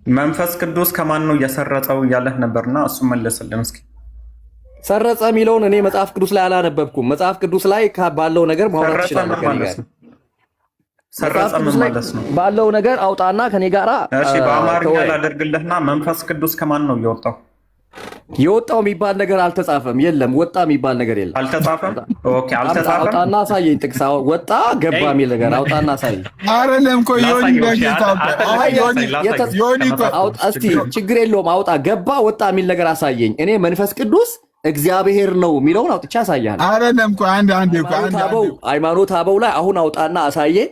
መንፈስ ቅዱስ ከማን ነው እየሰረጸው እያለህ ነበርና እሱ መለስልን እስኪ። ሰረጸ የሚለውን እኔ መጽሐፍ ቅዱስ ላይ አላነበብኩም። መጽሐፍ ቅዱስ ላይ ባለው ነገር ማውራት ይችላል። ሰረጸ ምን ማለት ነው? ባለው ነገር አውጣና ከኔ ጋራ እሺ፣ በአማርኛ ላደርግልህና መንፈስ ቅዱስ ከማን ነው እየወጣው? የወጣው የሚባል ነገር አልተጻፈም። የለም ወጣ የሚባል ነገር የለም። አልተጻፈም። ኦኬ፣ አልተጻፈም። አውጣና አሳየኝ። ጥቅስ ወጣ ገባ የሚል ነገር አውጣና አሳየኝ። አይደለም እኮ ዮኒ በጌታ አውጣ እስቲ፣ ችግር የለውም። አውጣ ገባ ወጣ የሚል ነገር አሳየኝ። እኔ መንፈስ ቅዱስ እግዚአብሔር ነው የሚለውን አውጥቻ አሳያለሁ። አይደለም እኮ አንድ ሃይማኖት አበው ላይ አሁን አውጣና አሳየኝ።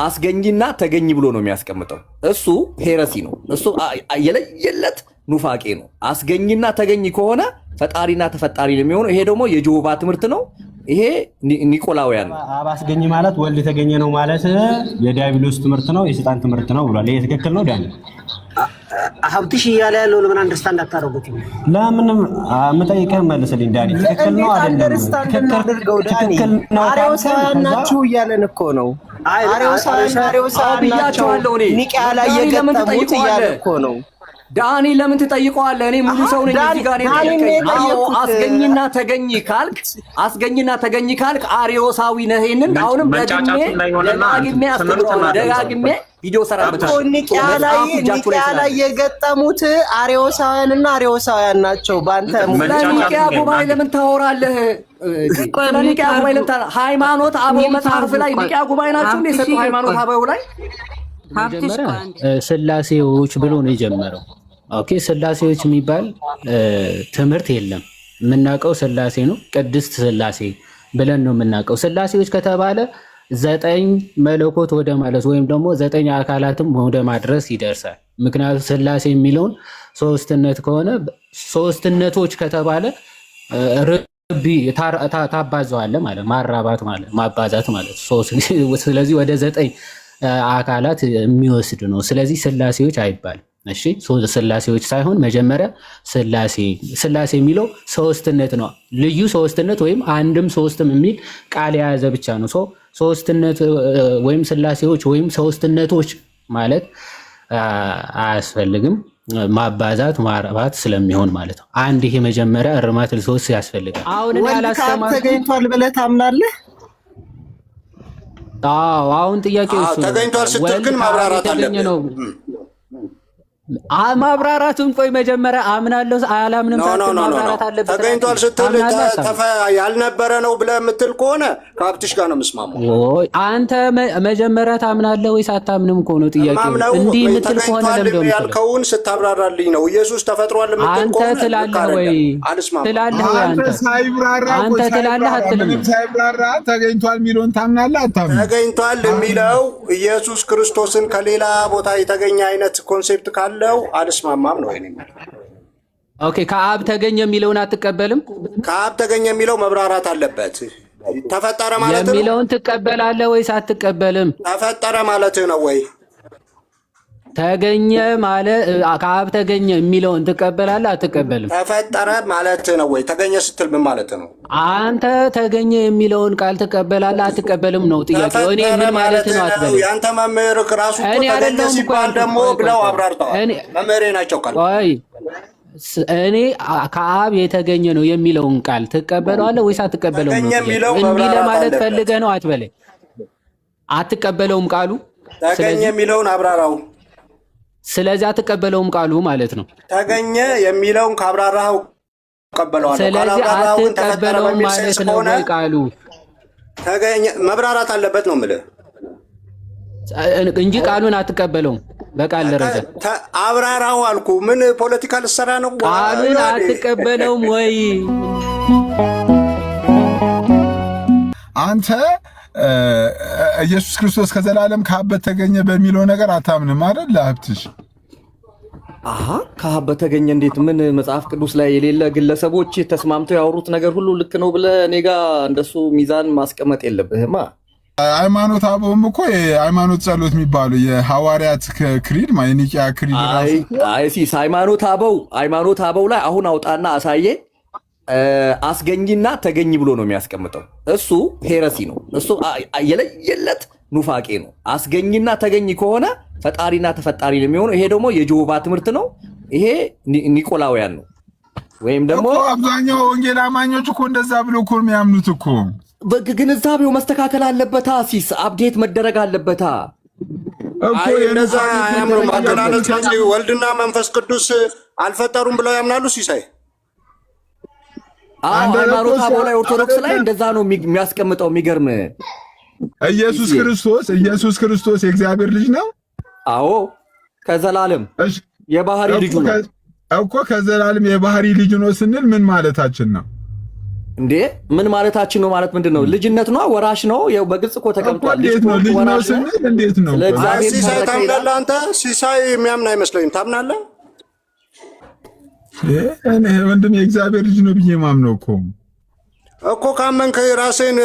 አስገኝና ተገኝ ብሎ ነው የሚያስቀምጠው። እሱ ሄረሲ ነው። እሱ የለየለት ኑፋቄ ነው። አስገኝና ተገኝ ከሆነ ፈጣሪና ተፈጣሪ ነው የሚሆነው። ይሄ ደግሞ የጆባ ትምህርት ነው። ይሄ ኒቆላውያን ነው። አብ አስገኝ ማለት ወልድ የተገኘ ነው ማለት የዲያብሎስ ትምህርት ነው፣ የሰይጣን ትምህርት ነው ብሏል። ይሄ ትክክል ነው? ዳኒ ሀብትሽ እያለ ያለው ለምን አንደርስታንድ አታደርጉት? ለምን የምጠይቅህ መልስልኝ ዳኒ። ትክክል ነው አይደለም? ትክክል ነው። አሬዎሳውያን ናችሁ እያለን እኮ ነው። አሬዎሳውያን ናቸው ኒቅያ ላይ የገጠሙት እያለ እኮ ነው። ዳኒ ለምን ትጠይቀዋለህ? እኔ ሙሉ ሰው ነኝ። እዚህ ጋር አስገኝና ተገኝ ካልክ አሪዮሳዊ ነህ። ይሄንን አሁንም ደጋግሜ ቪዲዮ ሰራበታለሁ። ኒቅያ ላይ የገጠሙት አሪዮሳውያንና አሪዮሳውያን ናቸው። ባንተ ኒቅያ ጉባኤ ለምን ታወራለህ? ኒቅያ ጉባኤ ለምን ሃይማኖት አበው መጽሐፍ ላይ ኒቅያ ጉባኤ ናቸው እንደ ሰጡ ሃይማኖት አበው ላይ ስላሴዎች ብሎ ነው የጀመረው። ኦኬ፣ ስላሴዎች የሚባል ትምህርት የለም። የምናውቀው ስላሴ ነው፣ ቅድስት ስላሴ ብለን ነው የምናውቀው። ስላሴዎች ከተባለ 9 መለኮት ወደ ማለት ወይም ደግሞ 9 አካላትም ወደ ማድረስ ይደርሳል። ምክንያቱም ስላሴ የሚለውን ሶስትነት ከሆነ ሶስትነቶች ከተባለ ርቢ ታባዘዋለህ ማለት ማራባት ማለት ማባዛት ማለት ስለዚህ ወደ 9 አካላት የሚወስድ ነው። ስለዚህ ስላሴዎች አይባልም። እሺ፣ ስላሴዎች ሳይሆን መጀመሪያ ስላሴ የሚለው ሶስትነት ነው። ልዩ ሶስትነት ወይም አንድም ሶስትም የሚል ቃል የያዘ ብቻ ነው። ሶስትነት ወይም ስላሴዎች ወይም ሶስትነቶች ማለት አያስፈልግም። ማባዛት ማራባት ስለሚሆን ማለት ነው። አንድ ይሄ መጀመሪያ እርማት ልሶስ ያስፈልጋል። አሁን ተገኝቷል ብለህ ታምናለህ? አሁን ጥያቄው እሱ ተገኝቷል ስትል ግን ማብራራት አለብህ። ማብራራቱን ቆይ መጀመሪያ አምናለሁ አላምንም ማብራራት አለበት። ተገኝቷል ስትል ያልነበረ ነው ብለህ የምትል ከሆነ ከሀብትሽ ጋር ነው የምስማማው። አንተ መጀመሪያ ታምናለህ ወይስ አታምንም እኮ ነው ጥያቄው። እንዲህ የምትል ከሆነ ለምን ያልከውን ስታብራራልኝ ነው። ኢየሱስ ተፈጥሯል የምትል ከሆነ አንተ ትላለህ ወይ አንተ ትላለህ አትልም? ሳይብራራ ተገኝቷል የሚለውን ታምናለህ አታምንም? ተገኝቷል የሚለው ኢየሱስ ክርስቶስን ከሌላ ቦታ የተገኘ አይነት ኮንሴፕት ካለ ለው አልስማማም ነው እኔ። ኦኬ፣ ከአብ ተገኘ የሚለውን አትቀበልም? ከአብ ተገኘ የሚለው መብራራት አለበት። ተፈጠረ ማለት ነው የሚለውን ትቀበላለህ ወይስ አትቀበልም? ተፈጠረ ማለት ነው ወይ? ተገኘ ማለት ከአብ ተገኘ የሚለውን ትቀበላለህ አትቀበልም? ተፈጠረ ማለት ነው ወይ? ተገኘ ስትል ምን ማለት ነው? አንተ ተገኘ የሚለውን ቃል ትቀበላለህ አትቀበልም ነው ጥያቄው። እኔ ምን ማለት ነው አትበል። ያንተ መምህር ራሱ ተገኘ ሲባል ደግሞ ብለው አብራርተዋል። መምህሬ ናቸው ቃል እኔ ከአብ የተገኘ ነው የሚለውን ቃል ትቀበለዋለህ ወይስ አትቀበለውም? እንዲህ ለማለት ፈልገህ ነው አትበለኝ። አትቀበለውም ቃሉ ተገኘ የሚለውን አብራራው። ስለዚህ አትቀበለውም ቃሉ ማለት ነው። ተገኘ የሚለውን ካብራራው ተቀበለዋለሁ። ስለዚህ አትቀበለውም ማለት ነው ቃሉ። ተገኘ መብራራት አለበት ነው የምልህ እንጂ ቃሉን አትቀበለውም። በቃል ደረጃ አብራራው አልኩ። ምን ፖለቲካ ልሰራ ነው? ቃሉን አትቀበለውም ወይ አንተ? ኢየሱስ ክርስቶስ ከዘላለም ከአብ ተገኘ በሚለው ነገር አታምንም አይደል? ለሀብትሽ ከአብ በተገኘ እንዴት? ምን መጽሐፍ ቅዱስ ላይ የሌለ ግለሰቦች ተስማምተው ያወሩት ነገር ሁሉ ልክ ነው ብለህ እኔ ጋ እንደሱ ሚዛን ማስቀመጥ የለብህማ። ሃይማኖት አበውም እኮ የሃይማኖት ጸሎት የሚባሉ የሐዋርያት ክሪድ የኒቅያ ክሪድ ራሱ ሃይማኖት አበው ላይ አሁን አውጣና አሳየ። አስገኝና ተገኝ ብሎ ነው የሚያስቀምጠው። እሱ ሄረሲ ነው። እሱ የለየለት ኑፋቄ ነው። አስገኝና ተገኝ ከሆነ ፈጣሪና ተፈጣሪ ነው የሚሆነው። ይሄ ደግሞ የጆባ ትምህርት ነው። ይሄ ኒቆላውያን ነው። ወይም ደግሞ አብዛኛው ወንጌል አማኞች እኮ እንደዛ ብሎ እኮ የሚያምኑት እኮ ግንዛቤው መስተካከል አለበታ። ሲስ አፕዴት መደረግ አለበታ። አይ እንደዛ አያምኑም። አገናነጽ ወልድና መንፈስ ቅዱስ አልፈጠሩም ብለው ያምናሉ። ሲሳይ ሃይማኖት አበው ላይ ኦርቶዶክስ ላይ እንደዛ ነው የሚያስቀምጠው። የሚገርም ኢየሱስ ክርስቶስ የእግዚአብሔር ልጅ ነው። አዎ ከዘላለም የባህሪ ልጁ ነው እኮ። ከዘላለም የባህሪ ልጁ ነው ስንል ምን ማለታችን ነው እንዴ? ምን ማለታችን ነው? ማለት ምንድን ነው? ልጅነት ነው፣ ወራሽ ነው። ያው በግልጽ እኮ ተቀምጧል። ልጅ ነው ስንል እንዴት ነው? ሲሳይ ታምናለህ አንተ? ሲሳይ የሚያምን አይመስለኝም። ታምናለህ? እኔ ወንድም የእግዚአብሔር ልጅ ነው ብዬ ማምነው እኮ ካመንክ ራስህን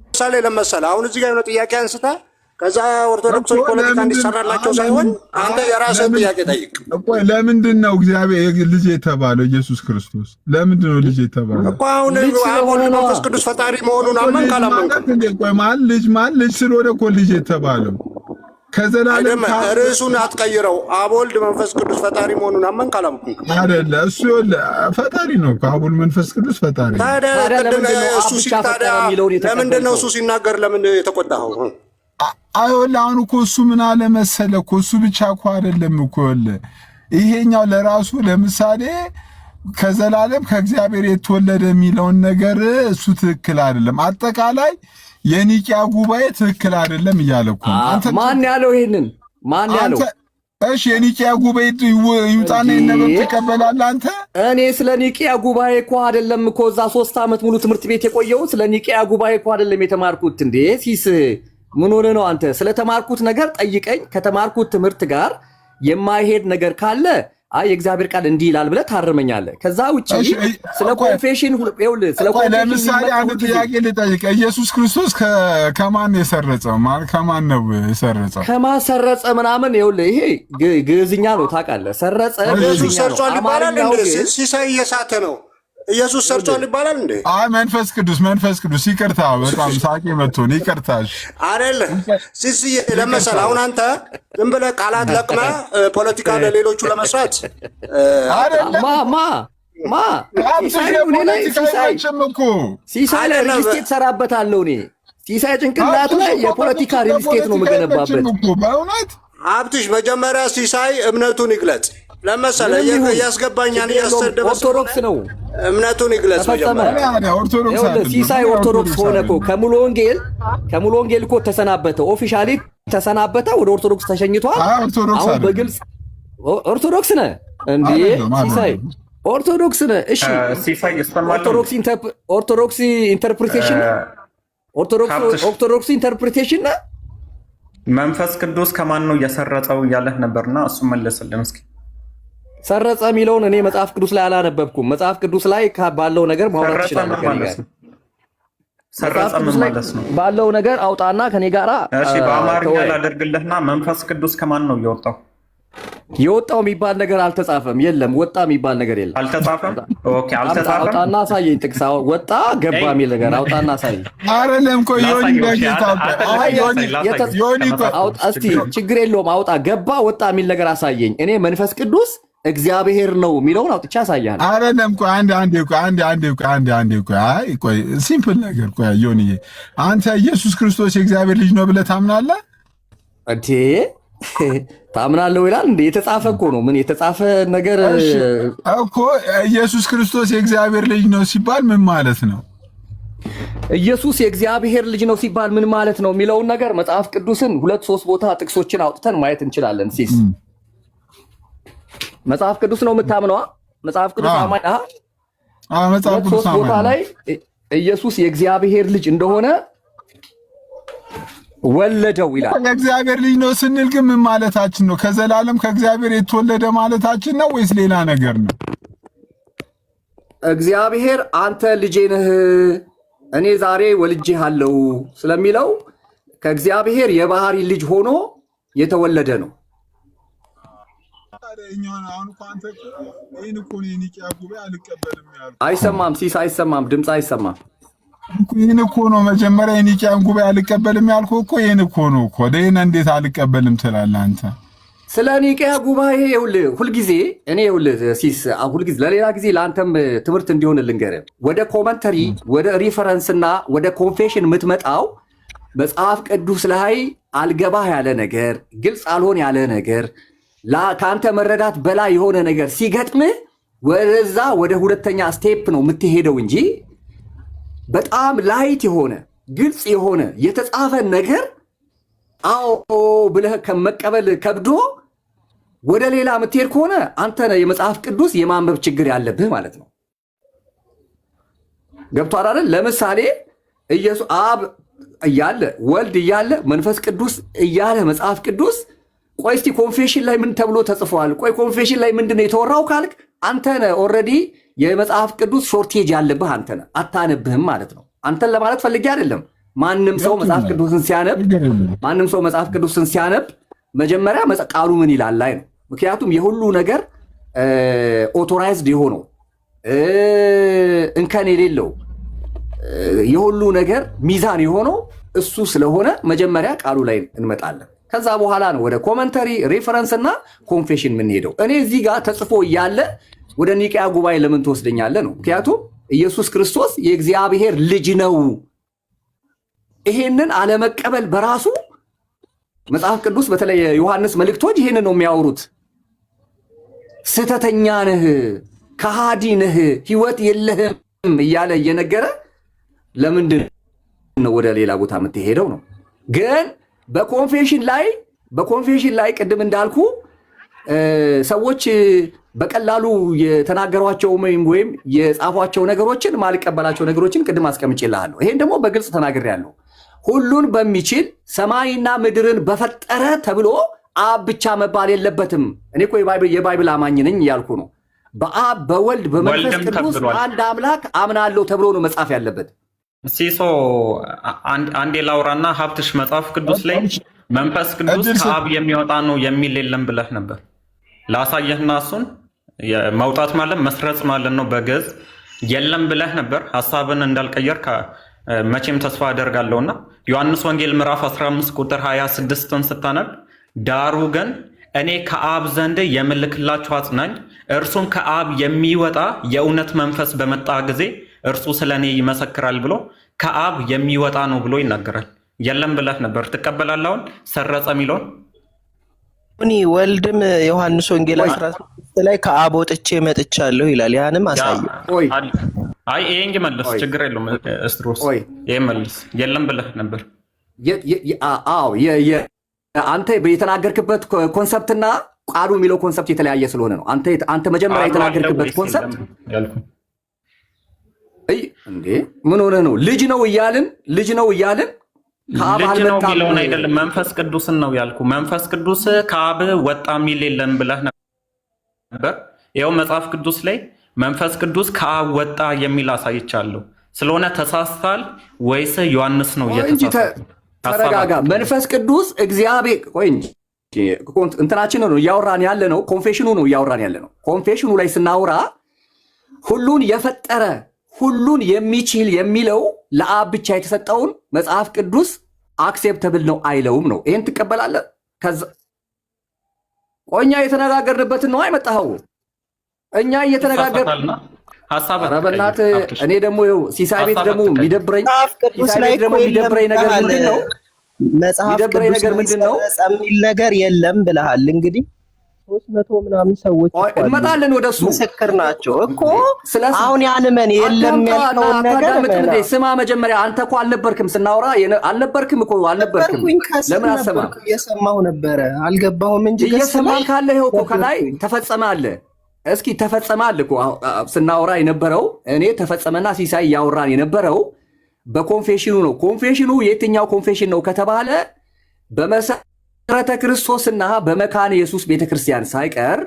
ምሳሌ ለመሰለህ አሁን እዚህ ጋር የሆነ ጥያቄ አንስተህ ከዛ ኦርቶዶክሶች ፖለቲካ እንዲሰራላቸው ሳይሆን አንተ የራስህን ጥያቄ ጠይቅ። ለምንድን ነው እግዚአብሔር ልጅ የተባለው? ኢየሱስ ክርስቶስ ለምንድን ነው ልጅ የተባለው? እኮ አሁን መንፈስ ቅዱስ ፈጣሪ መሆኑን አመንክ አላመንክም? ማን ልጅ ስለሆነ እኮ ልጅ የተባለው? ከዘላለም ርዕሱን አትቀይረው። አብ ወልድ መንፈስ ቅዱስ ፈጣሪ መሆኑን አመንክ አላመንክም? አይደለ? እሱ ፈጣሪ ነው። አብ ወልድ መንፈስ ቅዱስ ፈጣሪ ነው። ታዲያ ለምንድን ነው እሱ ሲናገር ለምን የተቆጣኸው? አይወል አሁን እኮ እሱ ምን አለ መሰለህ እኮ እሱ ብቻ እኮ አይደለም እኮ ይሄኛው ለራሱ ለምሳሌ ከዘላለም ከእግዚአብሔር የተወለደ የሚለውን ነገር እሱ ትክክል አይደለም። አጠቃላይ የኒቂያ ጉባኤ ትክክል አይደለም እያለ እኮ አንተ ማን ያለው? ይሄንን ማን ያለው? እሺ የኒቂያ ጉባኤ ይውጣና ይነበብ ትቀበላለህ አንተ? እኔ ስለ ኒቂያ ጉባኤ እኮ አይደለም እኮ እዛ 3 ዓመት ሙሉ ትምህርት ቤት የቆየው ስለ ኒቂያ ጉባኤ እኮ አይደለም የተማርኩት። እንዴ ሲስ ምን ሆነ ነው አንተ? ስለተማርኩት ነገር ጠይቀኝ። ከተማርኩት ትምህርት ጋር የማይሄድ ነገር ካለ አይ የእግዚአብሔር ቃል እንዲህ ይላል ብለህ ታርመኛለህ። ከዛ ውጪ ስለ ኮንፌሽን ስለ ኮንፌሽን ለምሳሌ አንድ ጥያቄ ልጠይቅ። ኢየሱስ ክርስቶስ ከማን የሰረጸው? ማለት ከማን ነው የሰረጸው? ከማን ሰረጸ ምናምን ይኸውልህ፣ ይሄ ግዕዝኛ ነው ታውቃለህ። ሰረጸ ኢየሱስ ሰርጿል ይባላል እንዴ? ሲሳይ እየሳተ ነው። ኢየሱስ ሰርጿል ይባላል እንዴ? አይ መንፈስ ቅዱስ ይቅርታ፣ በጣም ሳቂ መጥቶን ይቅርታሽ አይደለ ሲስዬ ለመሰል አሁን አንተ ዝም ብለህ ቃላት ለቅመህ ፖለቲካ ለሌሎቹ ለመስራት ሲሳይ ላይ ሪል ስቴት ሰራበታለሁ እኔ። ሲሳይ ጭንቅላት ላይ የፖለቲካ ሪል ስቴት ነው የምገነባበት። ሀብትሽ መጀመሪያ ሲሳይ እምነቱን ይግለጽ። ለመሰለ እያስገባኛል እያሰደበ ኦርቶዶክስ ነው እምነቱን ይግለጽ። ሲሳይ ኦርቶዶክስ ሆነ እኮ ከሙሉ ወንጌል እኮ ተሰናበተ፣ ኦፊሻሊ ተሰናበተ፣ ወደ ኦርቶዶክስ ተሸኝቷል። አሁን በግልጽ ኦርቶዶክስ ነህ እንዴ ሲሳይ? ኦርቶዶክስ ነህ? እሺ ኦርቶዶክስ ኢንተርፕሪቴሽን ኦርቶዶክስ ኢንተርፕሪቴሽን ነህ? መንፈስ ቅዱስ ከማን ነው እየሰረጸው እያለህ ነበርና እሱ መለስልን እስኪ። ሰረጸ የሚለውን እኔ መጽሐፍ ቅዱስ ላይ አላነበብኩም። መጽሐፍ ቅዱስ ላይ ባለው ነገር ማውራት ትችላለህ ከኔ ጋር። ሰረጸ ምን ማለት ነው? ባለው ነገር አውጣና ከኔ ጋራ። እሺ በአማርኛ ላደርግልህና መንፈስ ቅዱስ ከማን ነው የወጣው? የወጣው የሚባል ነገር አልተጻፈም። የለም ወጣ የሚባል ነገር የለም። አልተጻፈም። ኦኬ አልተጻፈም። አውጣና አሳየኝ። ጥቅስ ወጣ ገባ የሚል ነገር አውጣና አሳየኝ። አይደለም እኮ ዮኒ እስቲ ችግር የለውም አውጣ። ገባ ወጣ የሚል ነገር አሳየኝ። እኔ መንፈስ ቅዱስ እግዚአብሔር ነው የሚለውን አውጥቼ አሳያለሁ። አይደለም እኮ አንዴ ቆይ ሲምፕል ነገር ቆይ ዮኒዬ፣ አንተ ኢየሱስ ክርስቶስ የእግዚአብሔር ልጅ ነው ብለህ ታምናለህ እንዴ? ታምናለህ ይላል እንዴ? የተጻፈ እኮ ነው። ምን የተጻፈ ነገር እኮ ኢየሱስ ክርስቶስ የእግዚአብሔር ልጅ ነው ሲባል ምን ማለት ነው? ኢየሱስ የእግዚአብሔር ልጅ ነው ሲባል ምን ማለት ነው የሚለውን ነገር መጽሐፍ ቅዱስን 2-3 ቦታ ጥቅሶችን አውጥተን ማየት እንችላለን። ሲስ መጽሐፍ ቅዱስ ነው የምታምነዋ? መጽሐፍ ቅዱስ አማኝ መጽሐፍ ቅዱስ ቦታ ላይ ኢየሱስ የእግዚአብሔር ልጅ እንደሆነ ወለደው ይላል። የእግዚአብሔር ልጅ ነው ስንል ግን ምን ማለታችን ነው? ከዘላለም ከእግዚአብሔር የተወለደ ማለታችን ነው ወይስ ሌላ ነገር ነው? እግዚአብሔር አንተ ልጄ ነህ እኔ ዛሬ ወልጄሃለሁ ስለሚለው ከእግዚአብሔር የባህሪ ልጅ ሆኖ የተወለደ ነው። አይሰማም ሲስ አይሰማም፣ ድምፅ አይሰማም። ይህን እኮ ነው መጀመሪያ የኒቅያን ጉባኤ አልቀበልም ያልኩህ እኮ ይህን እኮ ነው እኮ። ይህን እንዴት አልቀበልም ትላለህ አንተ? ስለ ኒቅያ ጉባኤ ሁልጊዜ እኔ ሲስ ሁልጊዜ ለሌላ ጊዜ ለአንተም ትምህርት እንዲሆን ልንገርህ፣ ወደ ኮመንተሪ ወደ ሪፈረንስና ወደ ኮንፌሽን የምትመጣው መጽሐፍ ቅዱስ ላይ አልገባህ ያለ ነገር፣ ግልጽ አልሆን ያለ ነገር፣ ከአንተ መረዳት በላይ የሆነ ነገር ሲገጥምህ ወደዛ ወደ ሁለተኛ ስቴፕ ነው የምትሄደው እንጂ በጣም ላይት የሆነ ግልጽ የሆነ የተጻፈ ነገር አዎ ብለህ ከመቀበል ከብዶ ወደ ሌላ የምትሄድ ከሆነ አንተ ነህ የመጽሐፍ ቅዱስ የማንበብ ችግር ያለብህ ማለት ነው። ገብቶሃል አይደል? ለምሳሌ ኢየሱስ አብ እያለ ወልድ እያለ መንፈስ ቅዱስ እያለ መጽሐፍ ቅዱስ ቆይ እስቲ ኮንፌሽን ላይ ምን ተብሎ ተጽፏል? ቆይ ኮንፌሽን ላይ ምንድን ነው የተወራው ካልክ አንተ ነህ ኦልሬዲ የመጽሐፍ ቅዱስ ሾርቴጅ ያለብህ አንተ ነህ፣ አታነብህም ማለት ነው። አንተን ለማለት ፈልጌ አይደለም። ማንም ሰው መጽሐፍ ቅዱስን ሲያነብ መጀመሪያ ቃሉ ምን ይላል ላይ ነው። ምክንያቱም የሁሉ ነገር ኦቶራይዝድ የሆነው እንከን የሌለው የሁሉ ነገር ሚዛን የሆነው እሱ ስለሆነ መጀመሪያ ቃሉ ላይ እንመጣለን። ከዛ በኋላ ነው ወደ ኮመንተሪ ሬፈረንስ እና ኮንፌሽን የምንሄደው። እኔ እዚህ ጋር ተጽፎ እያለ ወደ ኒቅያ ጉባኤ ለምን ትወስደኛለህ ነው። ምክንያቱም ኢየሱስ ክርስቶስ የእግዚአብሔር ልጅ ነው። ይሄንን አለመቀበል በራሱ መጽሐፍ ቅዱስ በተለይ ዮሐንስ መልእክቶች ይሄንን ነው የሚያወሩት። ስተተኛ ነህ፣ ከሃዲ ነህ፣ ህይወት የለህም እያለ እየነገረ ለምንድን ነው ወደ ሌላ ቦታ የምትሄደው ነው። ግን በኮንፌሽን ላይ ቅድም እንዳልኩ ሰዎች በቀላሉ የተናገሯቸው ወይም የጻፏቸው ነገሮችን ማልቀበላቸው ነገሮችን ቅድም አስቀምጬልሃለሁ። ይሄን ደግሞ በግልጽ ተናግሬያለሁ። ሁሉን በሚችል ሰማይና ምድርን በፈጠረ ተብሎ አብ ብቻ መባል የለበትም። እኔ እኮ የባይብል አማኝ ነኝ እያልኩ ነው። በአብ በወልድ በመንፈስ ቅዱስ አንድ አምላክ አምናለሁ ተብሎ ነው መጻፍ ያለበት። ሲሶ አንዴ ላውራና ሀብትሽ መጽሐፍ ቅዱስ ላይ መንፈስ ቅዱስ ከአብ የሚወጣ ነው የሚል የለም ብለህ ነበር። ላሳየህና እሱን መውጣት ማለት መስረጽ ማለት ነው በግዕዝ የለም ብለህ ነበር። ሐሳብን እንዳልቀየር መቼም ተስፋ አደርጋለሁና ዮሐንስ ወንጌል ምዕራፍ 15 ቁጥር 26ን ስታነብ ዳሩ ግን እኔ ከአብ ዘንድ የምልክላችሁ አጽናኝ እርሱም ከአብ የሚወጣ የእውነት መንፈስ በመጣ ጊዜ እርሱ ስለ እኔ ይመሰክራል ብሎ ከአብ የሚወጣ ነው ብሎ ይናገራል። የለም ብለህ ነበር። ትቀበላለህ? አሁን ሰረጸ የሚለውን እኔ ወልድም ዮሐንስ ወንጌል 16 ላይ ከአብ ወጥቼ መጥቻለሁ ይላል። ያንም አሳየው። አይ ይሄን መልስ፣ ችግር የለውም እስድሮስ፣ ይሄን መልስ። የለም ብለህ ነበር። አዎ አንተ የተናገርክበት ኮንሰፕትና ቃሉ የሚለው ኮንሰፕት የተለያየ ስለሆነ ነው። አንተ መጀመሪያ የተናገርክበት ኮንሰፕት እንዴ ምን ሆነ ነው? ልጅ ነው እያልን ልጅ ነው የሚለውን አይደለም፣ መንፈስ ቅዱስን ነው ያልኩ። መንፈስ ቅዱስ ከአብ ወጣ የሚል የለም ብለህ ነበር። ይኸው መጽሐፍ ቅዱስ ላይ መንፈስ ቅዱስ ከአብ ወጣ የሚል አሳይቻለሁ። ስለሆነ ተሳስታል ወይስ ዮሐንስ ነው የተሳሳተው? ተረጋጋ። መንፈስ ቅዱስ እግዚአብሔር ቆይ እንትናችን ነው እያወራን ያለ ነው። ኮንፌሽኑ ነው እያወራን ያለ ነው። ኮንፌሽኑ ላይ ስናወራ ሁሉን የፈጠረ ሁሉን የሚችል የሚለው ለአብ ብቻ የተሰጠውን መጽሐፍ ቅዱስ አክሴፕተብል ነው አይለውም ነው። ይሄን ትቀበላለህ? ከዛ ቆኛ የተነጋገርንበትን ነው አይመጣው። እኛ እየተነጋገርን ሐሳብ ረበናት። እኔ ደግሞ ሲሳይ ቤት ደግሞ የሚደብረኝ ነገር ምንድነው? መጽሐፍ ቅዱስ ምንድነው የሚል ነገር የለም ብለሃል። እንግዲህ 300 ምናምን ሰዎች እንመጣለን ወደሱ ምስክር ናቸው እኮ። አሁን ያንመን የለም ያልከውን ነገር ስማ። መጀመሪያ አንተ እኮ አልነበርክም ስናወራ አልነበርክም። ለምን አሰማ? እየሰማሁ ነበረ አልገባሁም እንጂ እየሰማን ካለ ይኸው እኮ ከላይ ተፈጸመ አለ። እስኪ ተፈጸመ አለ እኮ ስናወራ የነበረው እኔ ተፈጸመና ሲሳይ እያወራን የነበረው በኮንፌሽኑ ነው። ኮንፌሽኑ የትኛው ኮንፌሽን ነው ከተባለ በመሰረተ ክርስቶስና በመካነ ኢየሱስ ቤተክርስቲያን ሳይቀር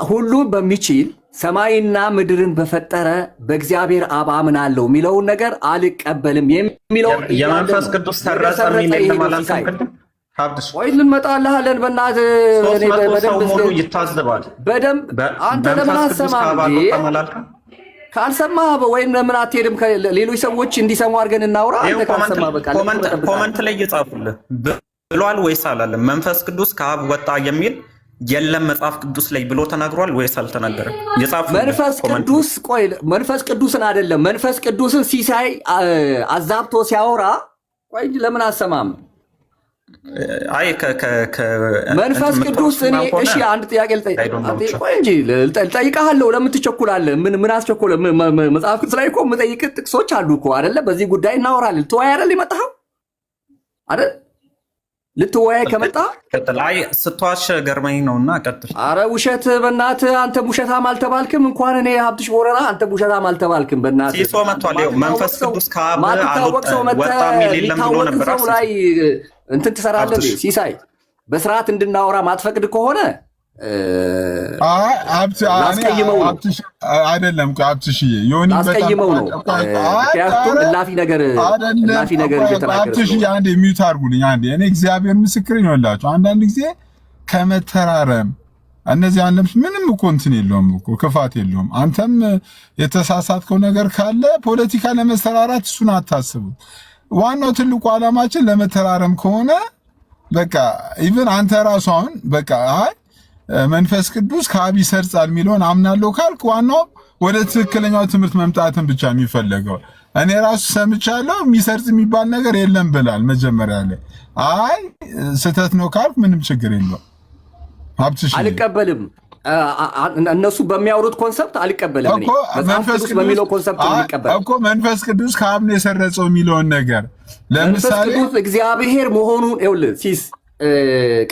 ሁሉን በሚችል ሰማይና ምድርን በፈጠረ በእግዚአብሔር አብ አምናለሁ የሚለውን ነገር አልቀበልም የሚለው የመንፈስ ቅዱስ ሰረጸ የሚል ለማለት ወይ ልንመጣልሃለን። በእናትህ በደንብ ይታዘባል። በደንብ አንተ ለምን አሰማም? ካልሰማህ ወይም ለምን አትሄድም? ሌሎች ሰዎች እንዲሰሙ አድርገን እናውራ። አንተ ካልሰማህ በቃ ኮመንት ላይ እየጻፉልህ ብሏል ወይስ አላለም? መንፈስ ቅዱስ ከአብ ወጣ የሚል የለም መጽሐፍ ቅዱስ ላይ ብሎ ተናግሯል ወይስ አልተናገረም? መንፈስ ቅዱስ ቆይ፣ መንፈስ ቅዱስን አይደለም መንፈስ ቅዱስን ሲሳይ አዛብቶ ሲያወራ ቆይ፣ ለምን አሰማም? አይ መንፈስ ቅዱስ እኔ እሺ፣ አንድ ጥያቄ ቆይ እንጂ ልጠይቅሃለሁ። ለምን ትቸኩላለህ? ምን አስቸኮለ? መጽሐፍ ቅዱስ ላይ እኮ የምጠይቅህ ጥቅሶች አሉ እኮ አይደለ? በዚህ ጉዳይ እናወራለን። ልትወያይ አይደል የመጣኸው አይደል? ልትወያይ ከመጣ ላይ ስትዋሽ ገርመኝ ነውና ቀጥል። አረ ውሸት በእናትህ አንተ ውሸታም አልተባልክም። እንኳን እኔ ሀብትሽ ቦረና አንተ ውሸታም አልተባልክም። በእናትህ ሲሶ መጥቷል። መንፈስ ቅዱስ ከአብ ወጣ የሚል የለም ብሎ ነበር። ላይ እንትን ትሰራለህ ሲሳይ። በስርዓት እንድናወራ ማትፈቅድ ከሆነ አስቀይመው ነው አይደለም? አብትሽዬ ዮኒ አስቀይመው ነው። ምክንያቱም እላፊ ነገር እየተናገረ አብትሽዬ፣ አንዴ ሚዩት አድርጉልኝ አንዴ። እኔ እግዚአብሔር ምስክር ይሆንላችሁ። አንዳንድ ጊዜ ከመተራረም እነዚህ አንለምስ ምንም እኮ እንትን የለውም እኮ ክፋት የለውም። አንተም የተሳሳትከው ነገር ካለ ፖለቲካ ለመሰራራት እሱን አታስቡ። ዋናው ትልቁ ዓላማችን ለመተራረም ከሆነ በቃ ኢቭን አንተ ራሱ አሁን በቃ አይ መንፈስ ቅዱስ ከአብ ይሰርጻል የሚለውን አምናለሁ ካልክ ዋናው ወደ ትክክለኛው ትምህርት መምጣትን ብቻ የሚፈለገው። እኔ ራሱ ሰምቻለሁ የሚሰርጽ የሚባል ነገር የለም ብላል መጀመሪያ ላይ። አይ ስህተት ነው ካልክ ምንም ችግር የለውም። ሀብትሽ አልቀበልም። እነሱ በሚያወሩት ኮንሰፕት አልቀበልም። እኔ መንፈስ ቅዱስ በሚለው ኮንሰፕት አልቀበልም እኮ። መንፈስ ቅዱስ ከአብ ነው የሰረጸው የሚለውን ነገር ለምሳሌ መንፈስ ቅዱስ እግዚአብሔር መሆኑን ይኸውልህ ሲስ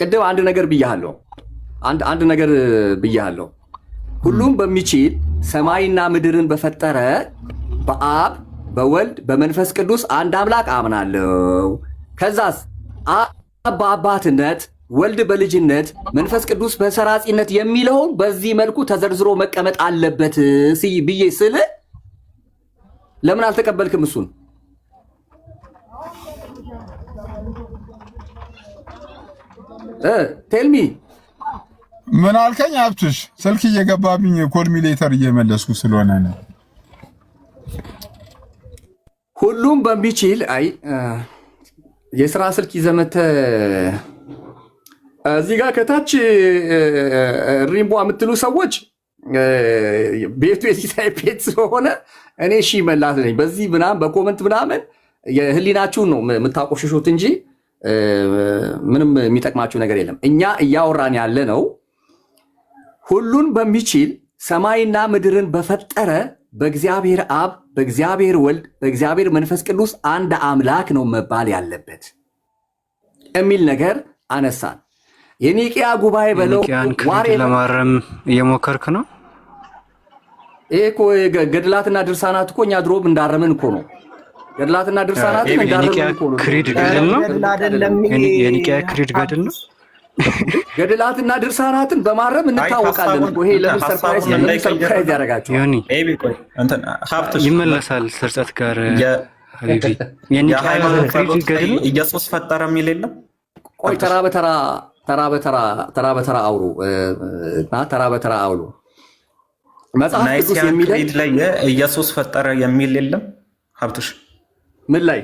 ቅድም አንድ ነገር ብያለሁ። አንድ ነገር ብያለሁ። ሁሉም በሚችል ሰማይና ምድርን በፈጠረ በአብ በወልድ በመንፈስ ቅዱስ አንድ አምላክ አምናለሁ። ከዛስ አብ በአባትነት ወልድ በልጅነት መንፈስ ቅዱስ በሰራጺነት የሚለውን በዚህ መልኩ ተዘርዝሮ መቀመጥ አለበት ብዬ ስል ለምን አልተቀበልክም? እሱን ቴልሚ ምን አልከኝ? ሀብትሽ ስልክ እየገባብኝ ኮልሚሌተር እየመለስኩ ስለሆነ ነው። ሁሉም በሚችል አይ የስራ ስልክ ይዘመተ እዚህ ጋር ከታች ሪምቦ የምትሉ ሰዎች ቤቱ የሲሳይ ቤት ስለሆነ እኔ እሺ መላት ነኝ። በዚህ ምናምን በኮመንት ምናምን የህሊናችሁን ነው የምታቆሽሹት እንጂ ምንም የሚጠቅማችሁ ነገር የለም። እኛ እያወራን ያለ ነው ሁሉን በሚችል ሰማይና ምድርን በፈጠረ በእግዚአብሔር አብ በእግዚአብሔር ወልድ በእግዚአብሔር መንፈስ ቅዱስ አንድ አምላክ ነው መባል ያለበት የሚል ነገር አነሳን። የኒቂያ ጉባኤ በለው ዋሬ ለማረም እየሞከርክ ነው። ይሄ እኮ ገድላትና ድርሳናት እኮ እኛ ድሮም እንዳረምን እኮ ነው። ገድላትና ድርሳናትን እንዳረምን እኮ ነው። ክሪድ ገድል ነው። የኒቂያ ክሪድ ገድል ነው። ገድላትና ድርሳናትን በማረም እንታወቃለን እኮ። ይሄ ለምን ሰርፕራይዝ ያደርጋችሁ? ይመለሳል ስርጸት ጋር ኢየሱስ ፈጠረ የሚል የለም። ቆይ ተራ በተራ አውሩ እና ተራ በተራ አውሩ። መጽሐፍ ቅዱስ የሚለው ላይ ኢየሱስ ፈጠረ የሚል የለም። ሀብትሽ ምን ላይ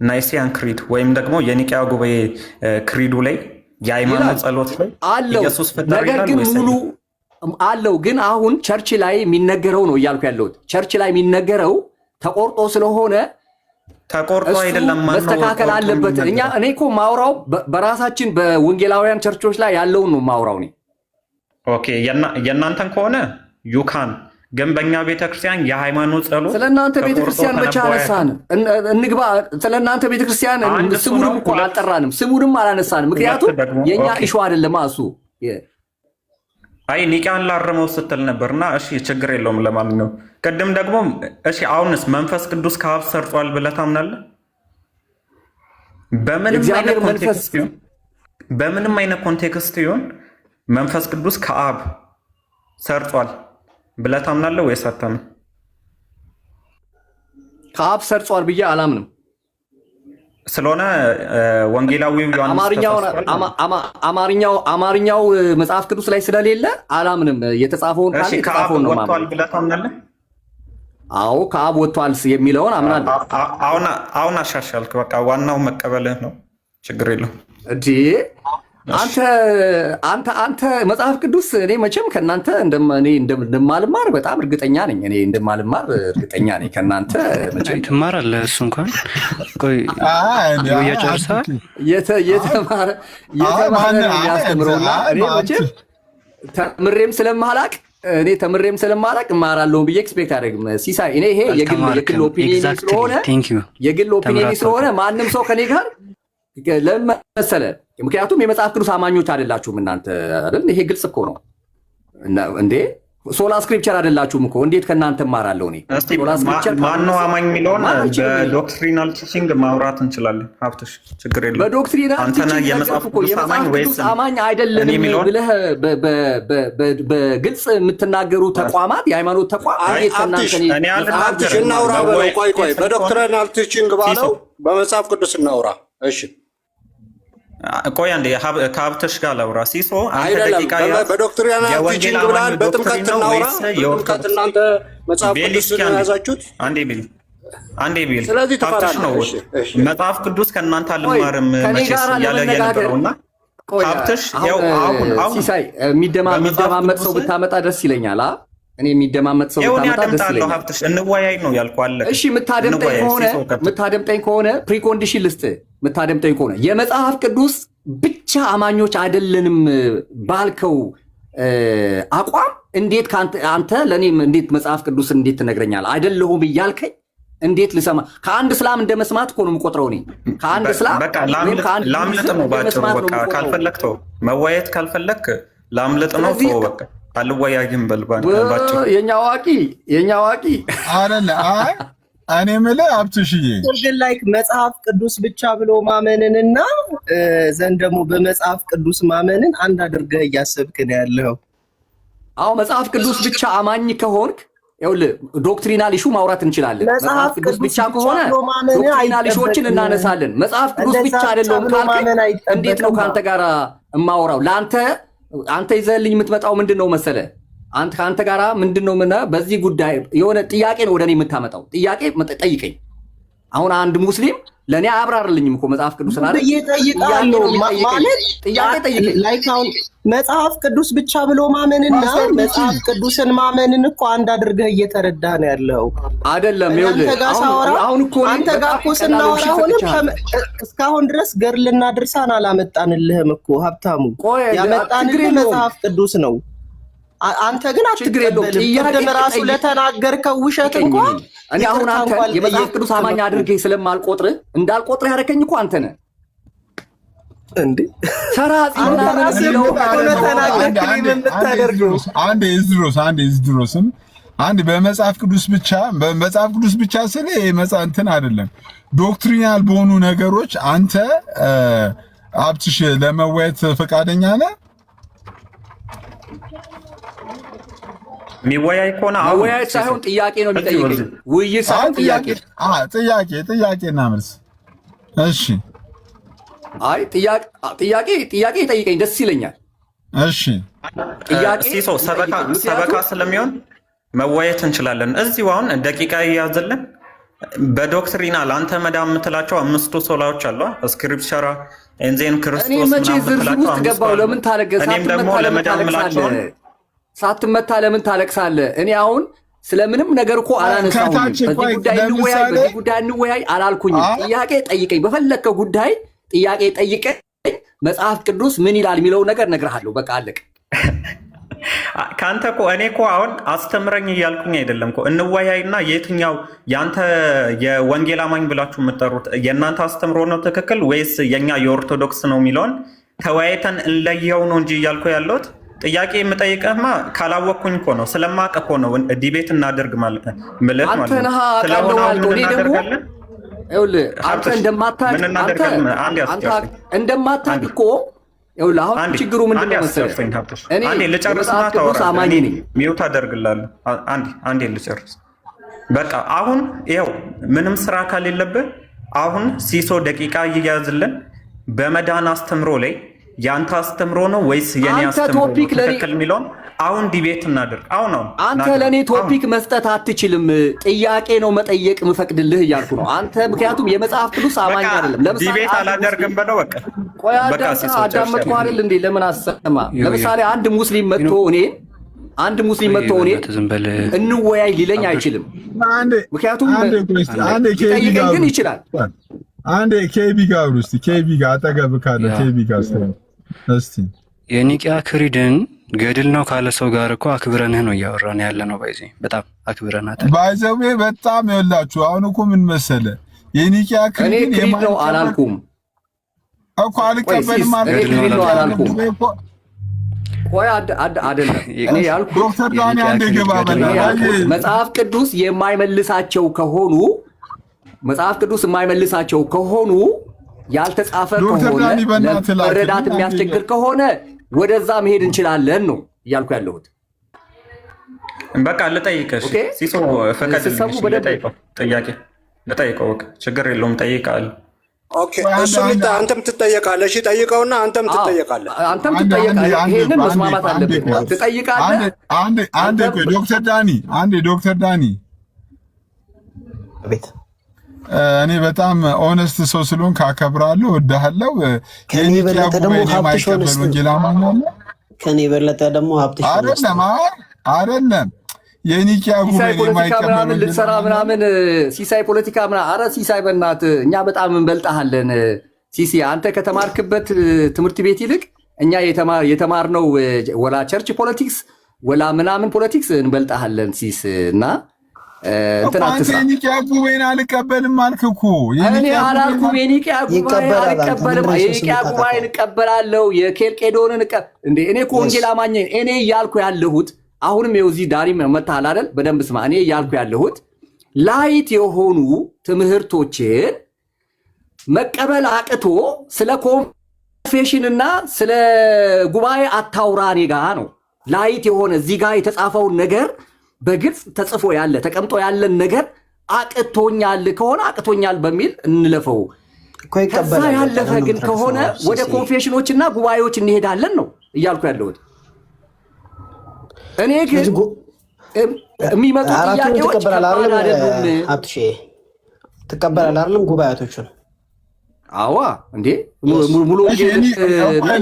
ናይሲያን ክሪድ ወይም ደግሞ የኒቂያ ጉባኤ ክሪዱ ላይ የሃይማኖት ጸሎት ላይ ኢየሱስ ፈጠረ ነገር ግን ሙሉ አለው። ግን አሁን ቸርች ላይ የሚነገረው ነው እያልኩ ያለሁት። ቸርች ላይ የሚነገረው ተቆርጦ ስለሆነ ተቆርጦ አይደለም መስተካከል አለበት። እኔ እኮ ማውራው በራሳችን በወንጌላውያን ቸርቾች ላይ ያለውን ነው ማውራው እኔ። ኦኬ የእናንተን ከሆነ ዩካን ግን በእኛ ቤተክርስቲያን የሃይማኖት ጸሎት ስለእናንተ ቤተክርስቲያን መቼ አነሳን? እንግባ። ስለእናንተ ቤተክርስቲያን ስሙንም እኮ አልጠራንም፣ ስሙንም አላነሳንም። ምክንያቱም የእኛ ኢሹ አይደለም እሱ። አይ ኒቂያን ላረመው ስትል ነበርና እሺ ችግር የለውም። ለማንኛውም ቅድም ደግሞ እሺ አሁንስ መንፈስ ቅዱስ ከአብ ሰርጿል ብለህ ታምናለህ? በምንም አይነት ኮንቴክስት ይሁን መንፈስ ቅዱስ ከአብ ሰርጿል ብለህ ታምናለህ ወይስ አታምንም? ከአብ ሰርጿል ብዬ አላምንም። ስለሆነ ወንጌላዊው አማርኛው መጽሐፍ ቅዱስ ላይ ስለሌለ አላምንም። የተጻፈውን ካለ የተጻፈውን ነው ማለት ብለህ ታምናለህ? አዎ ከአብ ወጥቷል የሚለውን አምናለሁ። አሁን አሻሻልክ። በቃ ዋናው መቀበልህ ነው። ችግር የለውም እንዴ አንተ መጽሐፍ ቅዱስ እኔ መቼም ከእናንተ እንደማልማር በጣም እርግጠኛ ነኝ። ከእናንተ መቼም ትማራለህ። እሱ እንኳን ቆይ ጨርሰሃል። የተማረ ነው የሚያስተምረውና እኔ መቼም ተምሬም ስለማላቅ እማራለሁ ብዬ ኤክስፔክት አደረግም። ሲሳይ እኔ ይሄ የግል ኦፒኒየን ስለሆነ ማንም ሰው ከኔ ጋር ለምን መሰለህ? ምክንያቱም የመጽሐፍ ቅዱስ አማኞች አይደላችሁም እናንተ አይደል? ይሄ ግልጽ እኮ ነው እንዴ። ሶላ ስክሪፕቸር አይደላችሁም እኮ እንዴት ከእናንተ እማራለሁ እኔ? ሶላ ስክሪፕቸር ማነው አማኝ የሚለውን በዶክትሪናል ቲቺንግ ማውራት እንችላለን። ሀብትሽ ችግር የለም። በዶክትሪናል ቲቺንግ የመጽሐፍ ቅዱስ አማኝ አይደለም ብለህ በግልጽ የምትናገሩ ተቋማት፣ የሃይማኖት ተቋም እንዴት ከእናንተ ሀብትሽ እናውራ በለው። ቆይ በዶክትሪናል ቲቺንግ ባለው በመጽሐፍ ቅዱስ እናውራ። እሺ ቆይ አንዴ ከሀብትሽ ጋር ላውራ። ሲሶ በዶክትሪናል ቲቺንግ ብለሃል። በጥምቀት እናውራ። በጥምቀት እናንተ መጽሐፍ ቅዱስ ያዛችሁት አንዴ ቢል ስለዚህ ሀብትሽ ነው መጽሐፍ ቅዱስ ከእናንተ አልማርም መቼስ እያለ የነበረውና ሀብትሽ ያው አሁን ሲሳይ የሚደማመጥ ሰው ብታመጣ ደስ ይለኛል። እኔ የሚደማመጥ ሰው ብታመጣ ደስ ይለኛል። ሀብትሽ እንወያይ ነው ያልኩህ። አለ እሺ የምታደምጠኝ ከሆነ ፕሪኮንዲሽን ልስጥ። የምታደምጠኝ ከሆነ የመጽሐፍ ቅዱስ ብቻ አማኞች አይደለንም ባልከው አቋም እንዴት አንተ ለእኔ እንዴት መጽሐፍ ቅዱስ እንዴት ትነግረኛለህ? አይደለሁም እያልከኝ እንዴት ልሰማ? ከአንድ እስላም እንደ መስማት እኮ ነው የምቆጥረው እኔ። ከአንድ እስላም ላምልጥ ነው ባጭሩ። በቃ ካልፈለክ ተው፣ መወያየት ካልፈለክ ላምልጥ ነው ተው በቃ። አልወያይም በልባቸው የኛ አዋቂ አይደለ? እኔ የምልህ ሀብትሽዬ ግን ላይክ መጽሐፍ ቅዱስ ብቻ ብሎ ማመንንና ዘንድ ደግሞ በመጽሐፍ ቅዱስ ማመንን አንድ አድርገህ እያሰብክ ነው ያለው። አዎ መጽሐፍ ቅዱስ ብቻ አማኝ ከሆንክ ይኸውልህ ዶክትሪናል ኢሹ ማውራት እንችላለን። መጽሐፍ ቅዱስ ብቻ ከሆነ ዶክትሪናል ኢሹዎችን እናነሳለን። መጽሐፍ ቅዱስ ብቻ አይደለም ካልክ እንዴት ነው ከአንተ ጋር እማወራው? አንተ ይዘህልኝ የምትመጣው ምንድን ነው መሰለህ? ከአንተ ጋራ ምንድን ነው በዚህ ጉዳይ የሆነ ጥያቄ ነው ወደ እኔ የምታመጣው። ጥያቄ ጠይቀኝ። አሁን አንድ ሙስሊም ለእኔ አያብራርልኝም እኮ መጽሐፍ ቅዱስን አይደል? ጥያቄ ጠይቀኝ። ላይክ አሁን መጽሐፍ ቅዱስ ብቻ ብሎ ማመንና መጽሐፍ ቅዱስን ማመንን እኮ አንድ አድርገህ እየተረዳ ነው ያለው አይደለም? ይኸውልህ አሁን እኮ አንተ ጋር እኮ ስናወራ እስካሁን ድረስ ገድልና ድርሳን አላመጣንልህም እኮ ሀብታሙ። ያመጣንልህ መጽሐፍ ቅዱስ ነው። አንተ ግን አትቀበልም። ራሱ ለተናገርከው ውሸት እንኳን እኔ አሁን አንተ የመጽሐፍ ቅዱስ አማኝ አድርገህ ስለማልቆጥርህ እንዳልቆጥርህ ያደረከኝ እኮ አንተ ነህ እንዴ። አንድ በመጽሐፍ ቅዱስ ብቻ ስለ እንትን አይደለም፣ ዶክትሪናል በሆኑ ነገሮች አንተ ሀብትሽ ለመወያየት ፈቃደኛ ነህ? የሚወያይ ከሆነ መወያየት ሳይሆን ጥያቄ ነው የሚጠይቀኝ። ውይይት ሳይሆን ጥያቄና መልስ። እሺ አይ ጥያቄ ይጠይቀኝ ደስ ይለኛል። እሺ ሲሶ ሰበካ ስለሚሆን መወያየት እንችላለን። እዚሁ አሁን ደቂቃ ይያዝልን። በዶክትሪናል አንተ መዳም የምትላቸው 5 ሶላዎች አሉ። ስክሪፕቸራ ኤንዜን ክርስቶስ መቼ ዝርዝር ውስጥ ገባው? ለምን ታለቅሳለህ? እኔም ደግሞ ለመዳም የምላቸው ሳትመታ ለምን ታለቅሳለህ? እኔ አሁን ስለምንም ነገር እኮ አላነሳሁም። በዚህ ጉዳይ እንወያይ አላልኩኝም። ጥያቄ ጠይቀኝ፣ በፈለግከው ጉዳይ ጥያቄ ጠይቀኝ። መጽሐፍ ቅዱስ ምን ይላል የሚለው ነገር እነግርሃለሁ። በቃ አለቅ። ከአንተ እኮ እኔ እኮ አሁን አስተምረኝ እያልኩኝ አይደለም እኮ። እንወያይና የትኛው የአንተ የወንጌል አማኝ ብላችሁ የምጠሩት የእናንተ አስተምሮ ነው ትክክል ወይስ የኛ የኦርቶዶክስ ነው የሚለውን ተወያይተን እንለየው ነው እንጂ እያልኩ ያለሁት። ጥያቄ የምጠይቀህማ ካላወቅኩኝ እኮ ነው፣ ስለማቅ እኮ ነው። ዲቤት እናደርግ ማለት ምልህ ማለት ነው። አንተ እንደማታውቅ እኮ ይኸውልህ፣ አሁን ችግሩ ምንድን ነው መሰለህ? አንዴ ልጨርስና ታወራለህ። ሚውት አደርግልሃለሁ። አንዴ ልጨርስ በቃ። አሁን ይኸው ምንም ስራ ካሌለብህ አሁን ሲሶ ደቂቃ እያያዝልን በመዳን አስተምሮ ላይ ያንተ አስተምሮ ነው ወይስ የኔ አስተምሮ ነው ትክክል የሚለውን አሁን ዲቤት እናድርግ። አሁን አንተ ለኔ ቶፒክ መስጠት አትችልም። ጥያቄ ነው መጠየቅ ምፈቅድልህ እያልኩ ነው። አንተ ምክንያቱም የመጽሐፍ ቅዱስ አማኝ አይደለም። ለምሳሌ ዲቤት አላደርግም በለው በቃ ቆይ አዳመጥኩህ አይደል እንዴ? ለምን አሰማ? ለምሳሌ አንድ ሙስሊም መጥቶ እኔ እንወያይ ሊለኝ አይችልም። ምክንያቱም ጠይቀኝ ግን ይችላል። አንዴ ኬቢ ጋር ውስጥ ኬቢ ጋር አጠገብ ካለ ኬቢ ጋር እስቲ የኒቂያ ክሪድን ገድል ነው ካለ ሰው ጋር እኮ አክብረንህ ነው እያወራን ያለ ነው። ባይዜ በጣም አክብረናታል። ባይዘው በጣም ይኸውላችሁ፣ አሁን እኮ ምን መሰለ የኒቂያ ክሪድ ነው አላልኩም እኮ አልቀበልም ማለት ነው አላልኩም። ቆይ አይደለም እኔ ያልኩት ዶክተር ዳኒ አንዴ ገባ በላ መጽሐፍ ቅዱስ የማይመልሳቸው ከሆኑ ያልተጻፈ ከሆነ ለመረዳት የሚያስቸግር ከሆነ ወደዛ መሄድ እንችላለን ነው እያልኩ ያለሁት። በቃ ልጠይቅሽ ሲሶ ፈቀድልሽ ልጠይቀው ችግር የለውም ጠይቃል። ኦኬ እሱ አንተም ትጠየቃለህ። እሺ ጠይቀውና አንተም ትጠየቃለህ። ይሄንን መስማማት አለብን። ትጠይቃለህ። አንዴ ዶክተር ዳኒ ቤት እኔ በጣም ኦነስት ሰው ስለሆንክ አከብራለሁ፣ እወድሃለሁ። ከኔ በለጠ ደግሞ ሀብትሽ ሆነስ ከኔ በለጠ ደግሞ ሀብትሽ አይደለም የኒቂያ ጉባኤ የማይቀበል ልትሰራ ምናምን ሲሳይ ፖለቲካ ምናምን። ኧረ ሲሳይ በእናትህ እኛ በጣም እንበልጣሃለን። ሲሲ አንተ ከተማርክበት ትምህርት ቤት ይልቅ እኛ የተማርነው ወላ ቸርች ፖለቲክስ ወላ ምናምን ፖለቲክስ እንበልጣሃለን ሲስ እና የኒቂያ ጉባኤን አልቀበልም አልክ እኮ። እኔ አላልኩም የኒቂያ ጉባኤ አልቀበልም። የኒቂያ ጉባኤን እቀበላለሁ። የኬልቄዶንን እንዴ እኔ እኮ ወንጌል አማኝ እኔ እያልኩ ያለሁት አሁንም የዚህ ዳሪም መታል አይደል? በደንብ ስማ። እኔ እያልኩ ያለሁት ላይት የሆኑ ትምህርቶችን መቀበል አቅቶ ስለ ኮንፌሽንና ስለ ጉባኤ አታውራ እኔ ጋ ነው። ላይት የሆነ እዚህ ጋር የተጻፈውን ነገር በግልጽ ተጽፎ ያለ ተቀምጦ ያለን ነገር አቅቶኛል ከሆነ አቅቶኛል በሚል እንለፈው። ከዛ ያለፈ ግን ከሆነ ወደ ኮንፌሽኖችና ጉባኤዎች እንሄዳለን ነው እያልኩ ያለሁት። እኔ ግን የሚመጡ ጥያቄዎች አይደሉም። አብትሽ ትቀበላለህ አይደለም ጉባኤቶቹን? አዋ እንዴ ሙሉ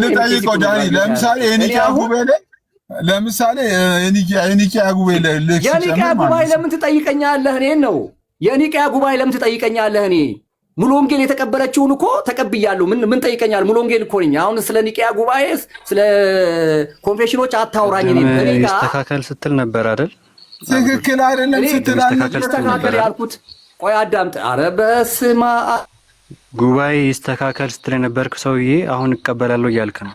ልጠይቀው ዳኒ። ለምሳሌ የኒቂያ ጉባኤ ላይ ለምሳሌ የኒቂያ ጉባኤ ለምን ትጠይቀኛለህ? እኔን ነው የኒቂያ ጉባኤ ለምን ትጠይቀኛለህ? እኔ ሙሉ ወንጌል የተቀበለችውን እኮ ተቀብያለሁ። ምን ጠይቀኛል? ሙሉ ወንጌል እኮ ነኝ። አሁን ስለ ኒቂያ ጉባኤ ስለ ኮንፌሽኖች አታውራኝ። እኔ ይስተካከል ስትል ነበር አይደል? ትክክል አይደለም ስትል ይስተካከል ያልኩት። ቆይ አዳምጥ። ኧረ በስመ አብ ጉባኤ ይስተካከል ስትል የነበርክ ሰውዬ አሁን እቀበላለሁ እያልክ ነው።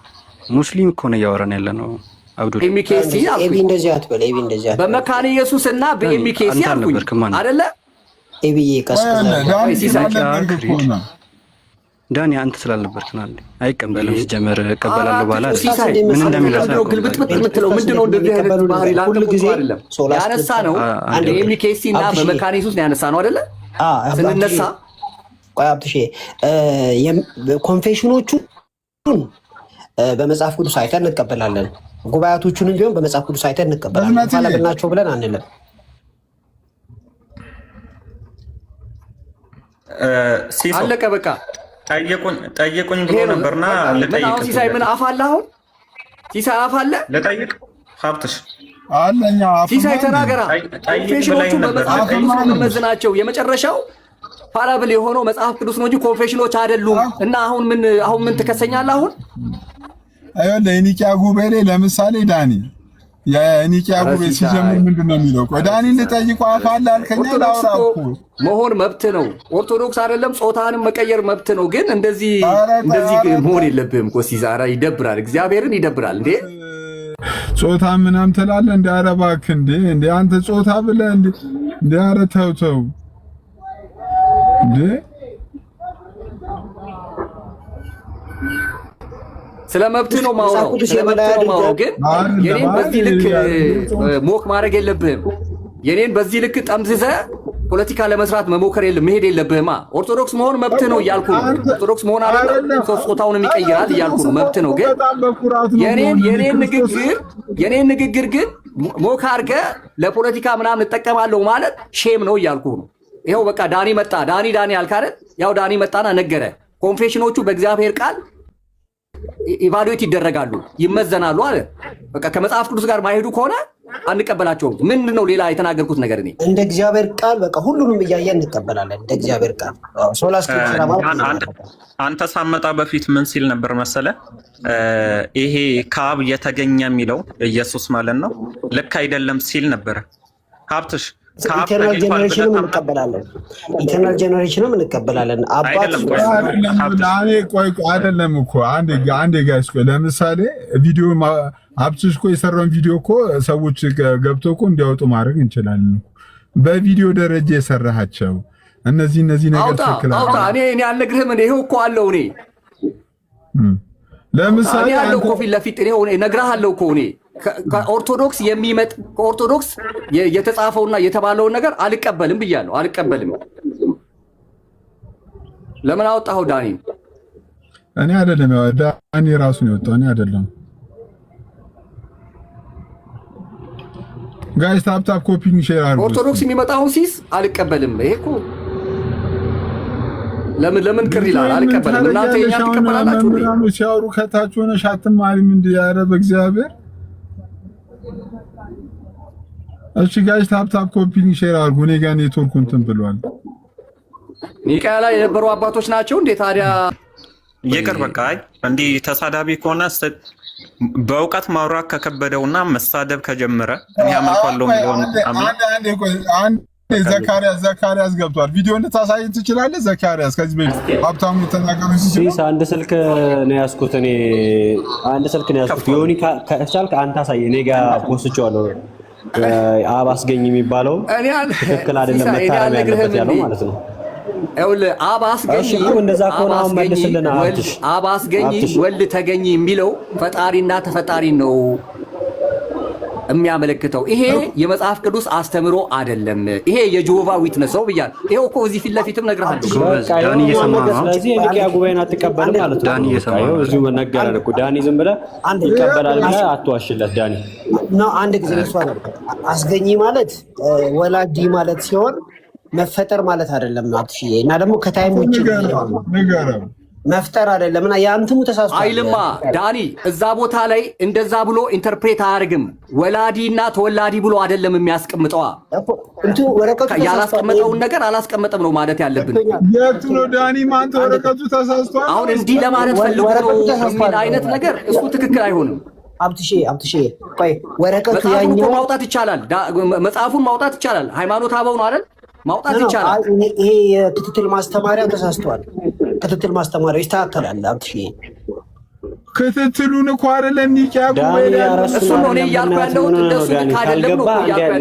ሙስሊም እኮ ነው እያወራን ያለ ነው። አብዱል ኤሚኬሲ ኤቢ እንደዚህ አትበል። ኤቢ እንደዚህ አትበል። በመካነ ኢየሱስ እና በኤሚኬሲ አልኩኝ አይደለ? ኤቢዬ ዳኒ አንተ ስላልነበርክ ነው እንዴ? አይቀበልም ሲጀመር እቀበላለሁ ባላ ምን እንደሚረሳ ነው። ግልብጥብጥ የምትለው ምንድነው? እንደዚህ አይነት ባህሪ ላንተ ጊዜ ያነሳ ነው። አንድ ኤሚኬሲ እና በመካነ ኢየሱስ ነው ያነሳ ነው አይደለ? ስንነሳ ቆይ አብትሽ ኮንፌሽኖቹን በመጽሐፍ ቅዱስ አይተን እንቀበላለን። ጉባኤቶቹንም ቢሆን በመጽሐፍ ቅዱስ አይተን እንቀበላለን። ባለብናቸው ብለን አንልም። አለቀ በቃ። ጠይቁኝ ብሎ ነበርና ልጠይቅ። ሲሳይ ምን አፍ አለ? አሁን ሲሳይ አፍ አለ? ልጠይቅ ሀብትሽ አለኛ ሲሳይ ተናገራ። ኮንፌሽኖቹ በመጽሐፍ ቅዱስ ነው መመዝናቸው። የመጨረሻው ፓራብል የሆነው መጽሐፍ ቅዱስ ነው እንጂ ኮንፌሽኖች አይደሉም። እና አሁን ምን ትከሰኛለህ? አሁን አይደል የኒቂያ ጉባኤ ላይ ለምሳሌ ዳኒ የኒቂያ ጉባኤ ሲጀምር ምንድነው የሚለው? ቆይ ዳኒ ልጠይቀው አፋል አልከኝ። ላውራኩ መሆን መብት ነው። ኦርቶዶክስ አይደለም ጾታንም መቀየር መብት ነው። ግን እንደዚህ መሆን የለብህም እኮ ሲዛራ ይደብራል። እግዚአብሔርን ይደብራል እንዴ ጾታ ምናምን ትላለህ እንደ አረባክ እንዴ አንተ ጾታ ብለህ እንደ ኧረ ተው እንዴ ስለ መብት ነው ማውራው። ግን የኔን በዚህ ልክ ሞክ ማድረግ የለብህም። የኔን በዚህ ልክ ጠምዝዘህ ፖለቲካ ለመስራት መሞከር መሄድ የለብህማ። ኦርቶዶክስ መሆን መብት ነው እያልኩ ነው። ኦርቶዶክስ መሆን አይደለም ጾታውንም ይቀይራል እያልኩ ነው። መብት ነው። ግን የኔን ንግግር ግን ሞካ አድርገህ ለፖለቲካ ምናምን እጠቀማለሁ ማለት ሼም ነው እያልኩ ነው። ይኸው በቃ ዳኒ መጣ። ዳኒ አልክ አይደል? ያው ዳኒ መጣና ነገረ። ኮንፌሽኖቹ በእግዚአብሔር ቃል ኢቫሉዌት ይደረጋሉ፣ ይመዘናሉ አለ። በቃ ከመጽሐፍ ቅዱስ ጋር ማይሄዱ ከሆነ አንቀበላቸውም። ምንድን ነው ሌላ የተናገርኩት ነገር? እኔ እንደ እግዚአብሔር ቃል በቃ ሁሉንም እያየን እንቀበላለን። እንደ እግዚአብሔር ቃል ሶላ ስክሪፕቸር አንተ ሳመጣ በፊት ምን ሲል ነበር መሰለ? ይሄ ከአብ የተገኘ የሚለው ኢየሱስ ማለት ነው ልክ አይደለም ሲል ነበረ። ሀብትሽ ኢተርናል ጀነሬሽንም እንቀበላለን። ኢተርናል ጀነሬሽንም እንቀበላለን። አባት አይደለም እኮ አንዴ ጋይስ፣ ለምሳሌ ቪዲዮ ሀብትሽ እኮ የሰራውን ቪዲዮ እኮ ሰዎች ገብቶ እኮ እንዲያወጡ ማድረግ እንችላለን። በቪዲዮ ደረጃ የሰራሃቸው እነዚህ ነገር ትክክል አውጣ። እኔ አልነግርህም። ይሄው እኮ አለው። እኔ ለምሳሌ አለው እኮ ፊት ለፊት እኔ እነግርሃለሁ እኮ እኔ ከኦርቶዶክስ የሚመጥ ከኦርቶዶክስ የተጻፈውና የተባለውን ነገር አልቀበልም ብያለሁ። አልቀበልም። ለምን አወጣኸው ዳኒ? እኔ አይደለም ዳኒ ራሱ ነው የወጣው፣ እኔ አይደለም። ጋይስ ታፕ ኮፒንግ ሼር አድርጉ። ኦርቶዶክስ የሚመጣውን ሲስ አልቀበልም። ይሄ እኮ ለምን ቅር ይላል? አልቀበልም። እናንተ የኛን ትቀበላላችሁ እንዴ? ሲያወሩ ከታች ሆነሽ አትማሪም እንዴ? ኧረ በእግዚአብሔር። እሺ ጋይስ ታፕ ኮፒንግ ሼር አድርጉ። እኔ ጋር ኔትወርኩ እንትን ብሏል። ኒቃያ ላይ የነበሩ አባቶች ናቸው እንዴ ታዲያ? ይቅር በቃ። እንዲህ ተሳዳቢ ከሆነ በእውቀት ማውራት ከከበደውና መሳደብ ከጀመረ እኔ አመልኳለሁ የሚለውን ዘካሪያስ ገብቷል። ቪዲዮ እንድታሳይን ትችላለህ ዘካሪያስ? ከዚህ በፊት ሀብታሙ የተናገሩ ሲስ አንድ ስልክ ነው ያዝኩት። እኔ አንድ ስልክ ነው ያዝኩት። ዮኒ ከቻልክ አንተ አሳይ። እኔ ጋር ፖስቼዋለሁ። አብ አስገኝ የሚባለው ትክክል አይደለም፣ መታረም ያለበት ያለው ማለት ነው። አብ አስገኝ እንደዛ ከሆነ አሁን መልስልና አብ አስገኝ ወልድ ተገኝ የሚለው ፈጣሪና ተፈጣሪ ነው የሚያመለክተው። ይሄ የመጽሐፍ ቅዱስ አስተምሮ አይደለም። ይሄ የጆቫ ዊትነስ ነው ብያለሁ። ይሄው እኮ እዚህ ፊት ለፊትም ነግሬሃለሁ። ዳኒ እየሰማ ነው። ስለዚህ የኒቅያ ጉባኤን አትቀበልም ማለት ነው። ዳኒ እየሰማ ነው። እዚሁ መነገራል እኮ ዳኒ ዝም ብለህ ይቀበላል ብለህ አትዋሽለት ዳኒ ነው። አንድ ጊዜ እሷ አስገኝ ማለት ወላዲ ማለት ሲሆን መፈጠር ማለት አይደለም። አትሽዬ እና ደግሞ ከታይሞች ንገረው መፍጠር አይደለም እና ያንተሙ ተሳስቷል አይልማ ዳኒ። እዛ ቦታ ላይ እንደዛ ብሎ ኢንተርፕሬት አያርግም። ወላዲና ተወላዲ ብሎ አይደለም የሚያስቀምጠው። እንቱ ወረቀቱ ያላስቀመጠውን ነገር አላስቀመጠም ነው ማለት ያለብን። የቱ ነው ዳኒ? ማን ወረቀቱ ተሳስቷል? አሁን እንዲህ ለማለት ፈልጎ የሚል አይነት ነገር እሱ ትክክል አይሆንም። አብትሼ ቆይ ወረቀቱ ያኛው ማውጣት ይቻላል። መጽሐፉን ማውጣት ይቻላል። ሃይማኖት አበው ነው አይደል? ማውጣት ይቻላል። ይሄ የክትትል ማስተማሪያው ተሳስቷል። ክትትል ማስተማሪያው ይስተካከላል። አብትሼ ክትትሉን እኮ አይደለም ኒቅያ ጉባኤ እሱ ነው እኔ እያልኩ ያለሁት። እንደሱ አይደለም ነው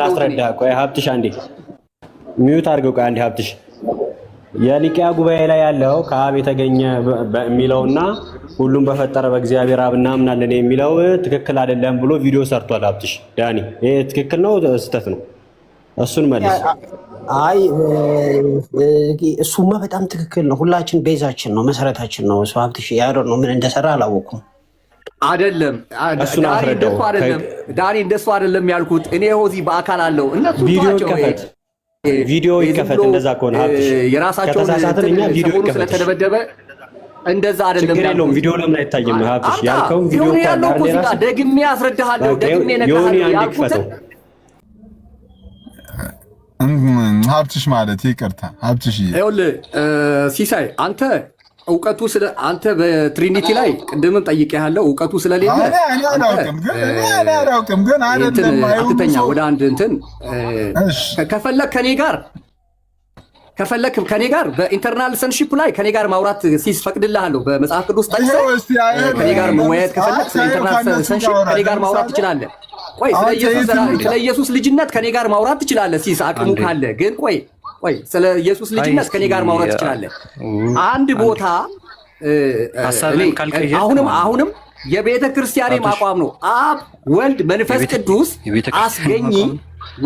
ላስረዳ። ቆይ ሀብትሽ አንዴ ሚዩት አድርገው። ቆይ አንዴ ሀብትሽ የኒቅያ ጉባኤ ላይ ያለው ከአብ የተገኘ የሚለውና ሁሉም በፈጠረ በእግዚአብሔር አብ እናምናለን የሚለው ትክክል አይደለም ብሎ ቪዲዮ ሰርቷል። ሀብትሽ ዳኒ ይሄ ትክክል ነው ስህተት ነው? እሱን መልስ። አይ እሱማ በጣም ትክክል ነው። ሁላችን ቤዛችን ነው፣ መሰረታችን ነው። እሱ ሀብትሽ ያለው ነው። ምን እንደሰራ አላወኩም። አይደለም ዳኒ እንደሱ አይደለም ያልኩት። እኔ ሆዚ በአካል አለው እነሱ ቪዲዮ ይከፈት። እንደዛ ከሆነ ሀብትሽ የራሳቸው ከተሳሳተን እኛ ቪዲዮ ይከፈት ስለተደበደበ እንደዛ አይደለም ያለው። ቪዲዮ ለምን አይታይም? ሀብትሽ ያልከው ቪዲዮ ያለው እኮ እዚህ ጋር ደግሜ አስረዳሃለሁ። ደግሜ ነግሬሃለሁ ያልኩት ሀብትሽ ማለት ይቅርታ ሀብትሽ ይኸውልህ ሲሳይ አንተ እውቀቱ አንተ በትሪኒቲ ላይ ቅድምም ጠይቄሃለሁ። እውቀቱ ስለሌለ አላውቅም ግን አይደለም አትተኛ ወደ አንድ እንትን ከፈለክ ከኔ ጋር በኢንተርናል ሰንሺፕ ላይ ከኔ ጋር ማውራት ሲፈቅድልሃለሁ። በመጽሐፍ ቅዱስ ጠቅሰህ ከኔ ጋር መወያየት ከፈለክ ስለ ኢንተርናል ሰንሺፕ ከኔ ጋር ማውራት ትችላለህ። ቆይ ስለ ኢየሱስ ልጅነት ከኔ ጋር ማውራት ትችላለህ ሲስ አቅሙ ካለ። ግን ቆይ ስለ ኢየሱስ ልጅነት ከኔ ጋር ማውራት ትችላለህ። አንድ ቦታ አሁንም የቤተ ክርስቲያኔ ማቋም ነው። አብ ወልድ መንፈስ ቅዱስ አስገኝ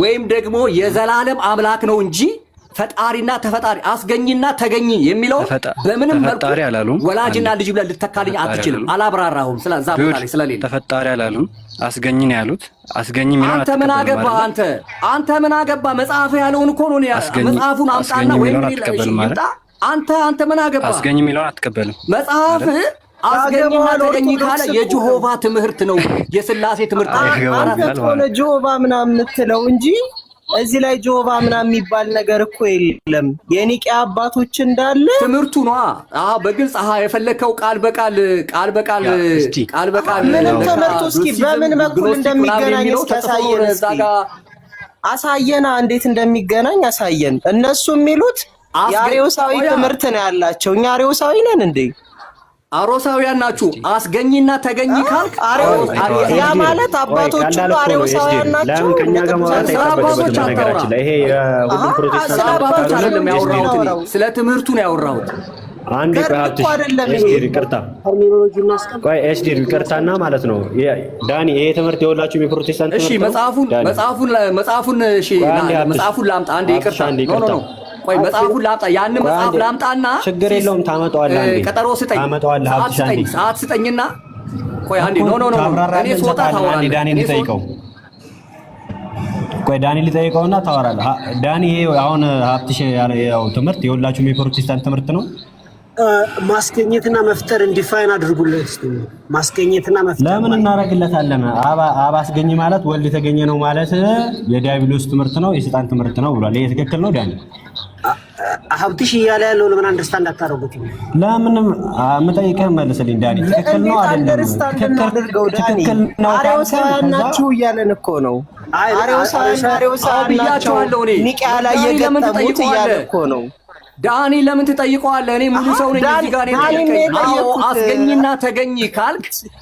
ወይም ደግሞ የዘላለም አምላክ ነው እንጂ ፈጣሪና ተፈጣሪ አስገኝና ተገኝ የሚለው በምንም መልኩ ወላጅና ልጅ ብለህ ልትተካልኝ አትችልም። አላብራራሁም። ስለዛ ቦታ ላይ ስለሌለ ተፈጣሪ አላሉም፣ አስገኝ ነው ያሉት። አስገኝ የሚለው አንተ ምን አገባህ? አንተ ምን አገባህ? መጽሐፍ ያለውን እኮ ነው። መጽሐፉን አምጣና ወይ አንተ ምን አገባህ? አስገኝ የሚለውን አትቀበልም። መጽሐፍ አስገኝና ተገኝ ካለ የጆሆቫ ትምህርት ነው፣ የስላሴ ትምህርት ነው። አንተ ሆነ ጆሆቫ ምናምን የምትለው እንጂ እዚህ ላይ ጆሆቫ ምናምን የሚባል ነገር እኮ የለም። የኒቂያ አባቶች እንዳለ ትምህርቱ ነው። በግልጽ የፈለከው ቃል በቃል ምንም ትምህርቱ እስኪ በምን በኩል እንደሚገናኝ እስኪ አሳየና፣ እንዴት እንደሚገናኝ አሳየን። እነሱ የሚሉት የአርዮሳዊ ትምህርት ነው ያላቸው። እኛ አርዮሳዊ ነን እንዴ? አሮሳውያን ናችሁ። አስገኝና ተገኝ ካልክ ያ ማለት አባቶቹ አርዮሳውያን ናቸው። አባቶች አታውራ። ይሄ የሁሉም ፕሮቴስታንት አይደለም ያወራሁት፣ ስለ ትምህርቱ ነው ያወራሁት። አንድ ይቅርታና ማለት ነው ዳኒ፣ ይሄ ትምህርት የሁላችሁም የፕሮቴስታንት ትምህርት ነው። መጽሐፉን ላምጣ። አንዴ ይቅርታ ነው። ቆይ መጽሐፉን ላምጣ። ያንን መጽሐፍ ላምጣና ችግር የለውም ታመጣዋለህ። አንዴ ቀጠሮ ስጠኝ፣ ሰዓት ስጠኝና ቆይ አንዴ ኖ እኔ ሶታ ታወራለህ። ዳኒ ልጠይቀው። ቆይ ዳኒ ልጠይቀውና ታወራለህ። ዳኒ ይሄ አሁን ሀብትሽ ያው ትምህርት የሁላችሁም የፕሮቴስታንት ትምህርት ነው። ማስገኘትና መፍጠር እንዲፋይን አድርጉለት። እስቲ ማስገኘትና መፍጠር ለምን እናደርግለታለን? አብ አስገኝ ማለት ወልድ የተገኘ ነው ማለት የዲያብሎስ ትምህርት ነው፣ የሰይጣን ትምህርት ነው ብሏል። ይሄ ትክክል ነው ዳኒ? ሀብትሽ እያለ ያለው ለምን አንደርስታንድ አታደርጉት? ለምን የምጠይቅህ መልስልኝ ዳኒ። ትክክል ነው አይደለም? ትክክል ነው። አርዮሳውያን ናችሁ እያለን እኮ ነው። አርዮሳውያን ናቸው። ኒቂያ ላይ የገጠሙት እያለ እኮ ነው። ዳኒ ለምን ትጠይቀዋለህ? እኔ ሙሉ ሰው ነኝ። እዚህ ጋር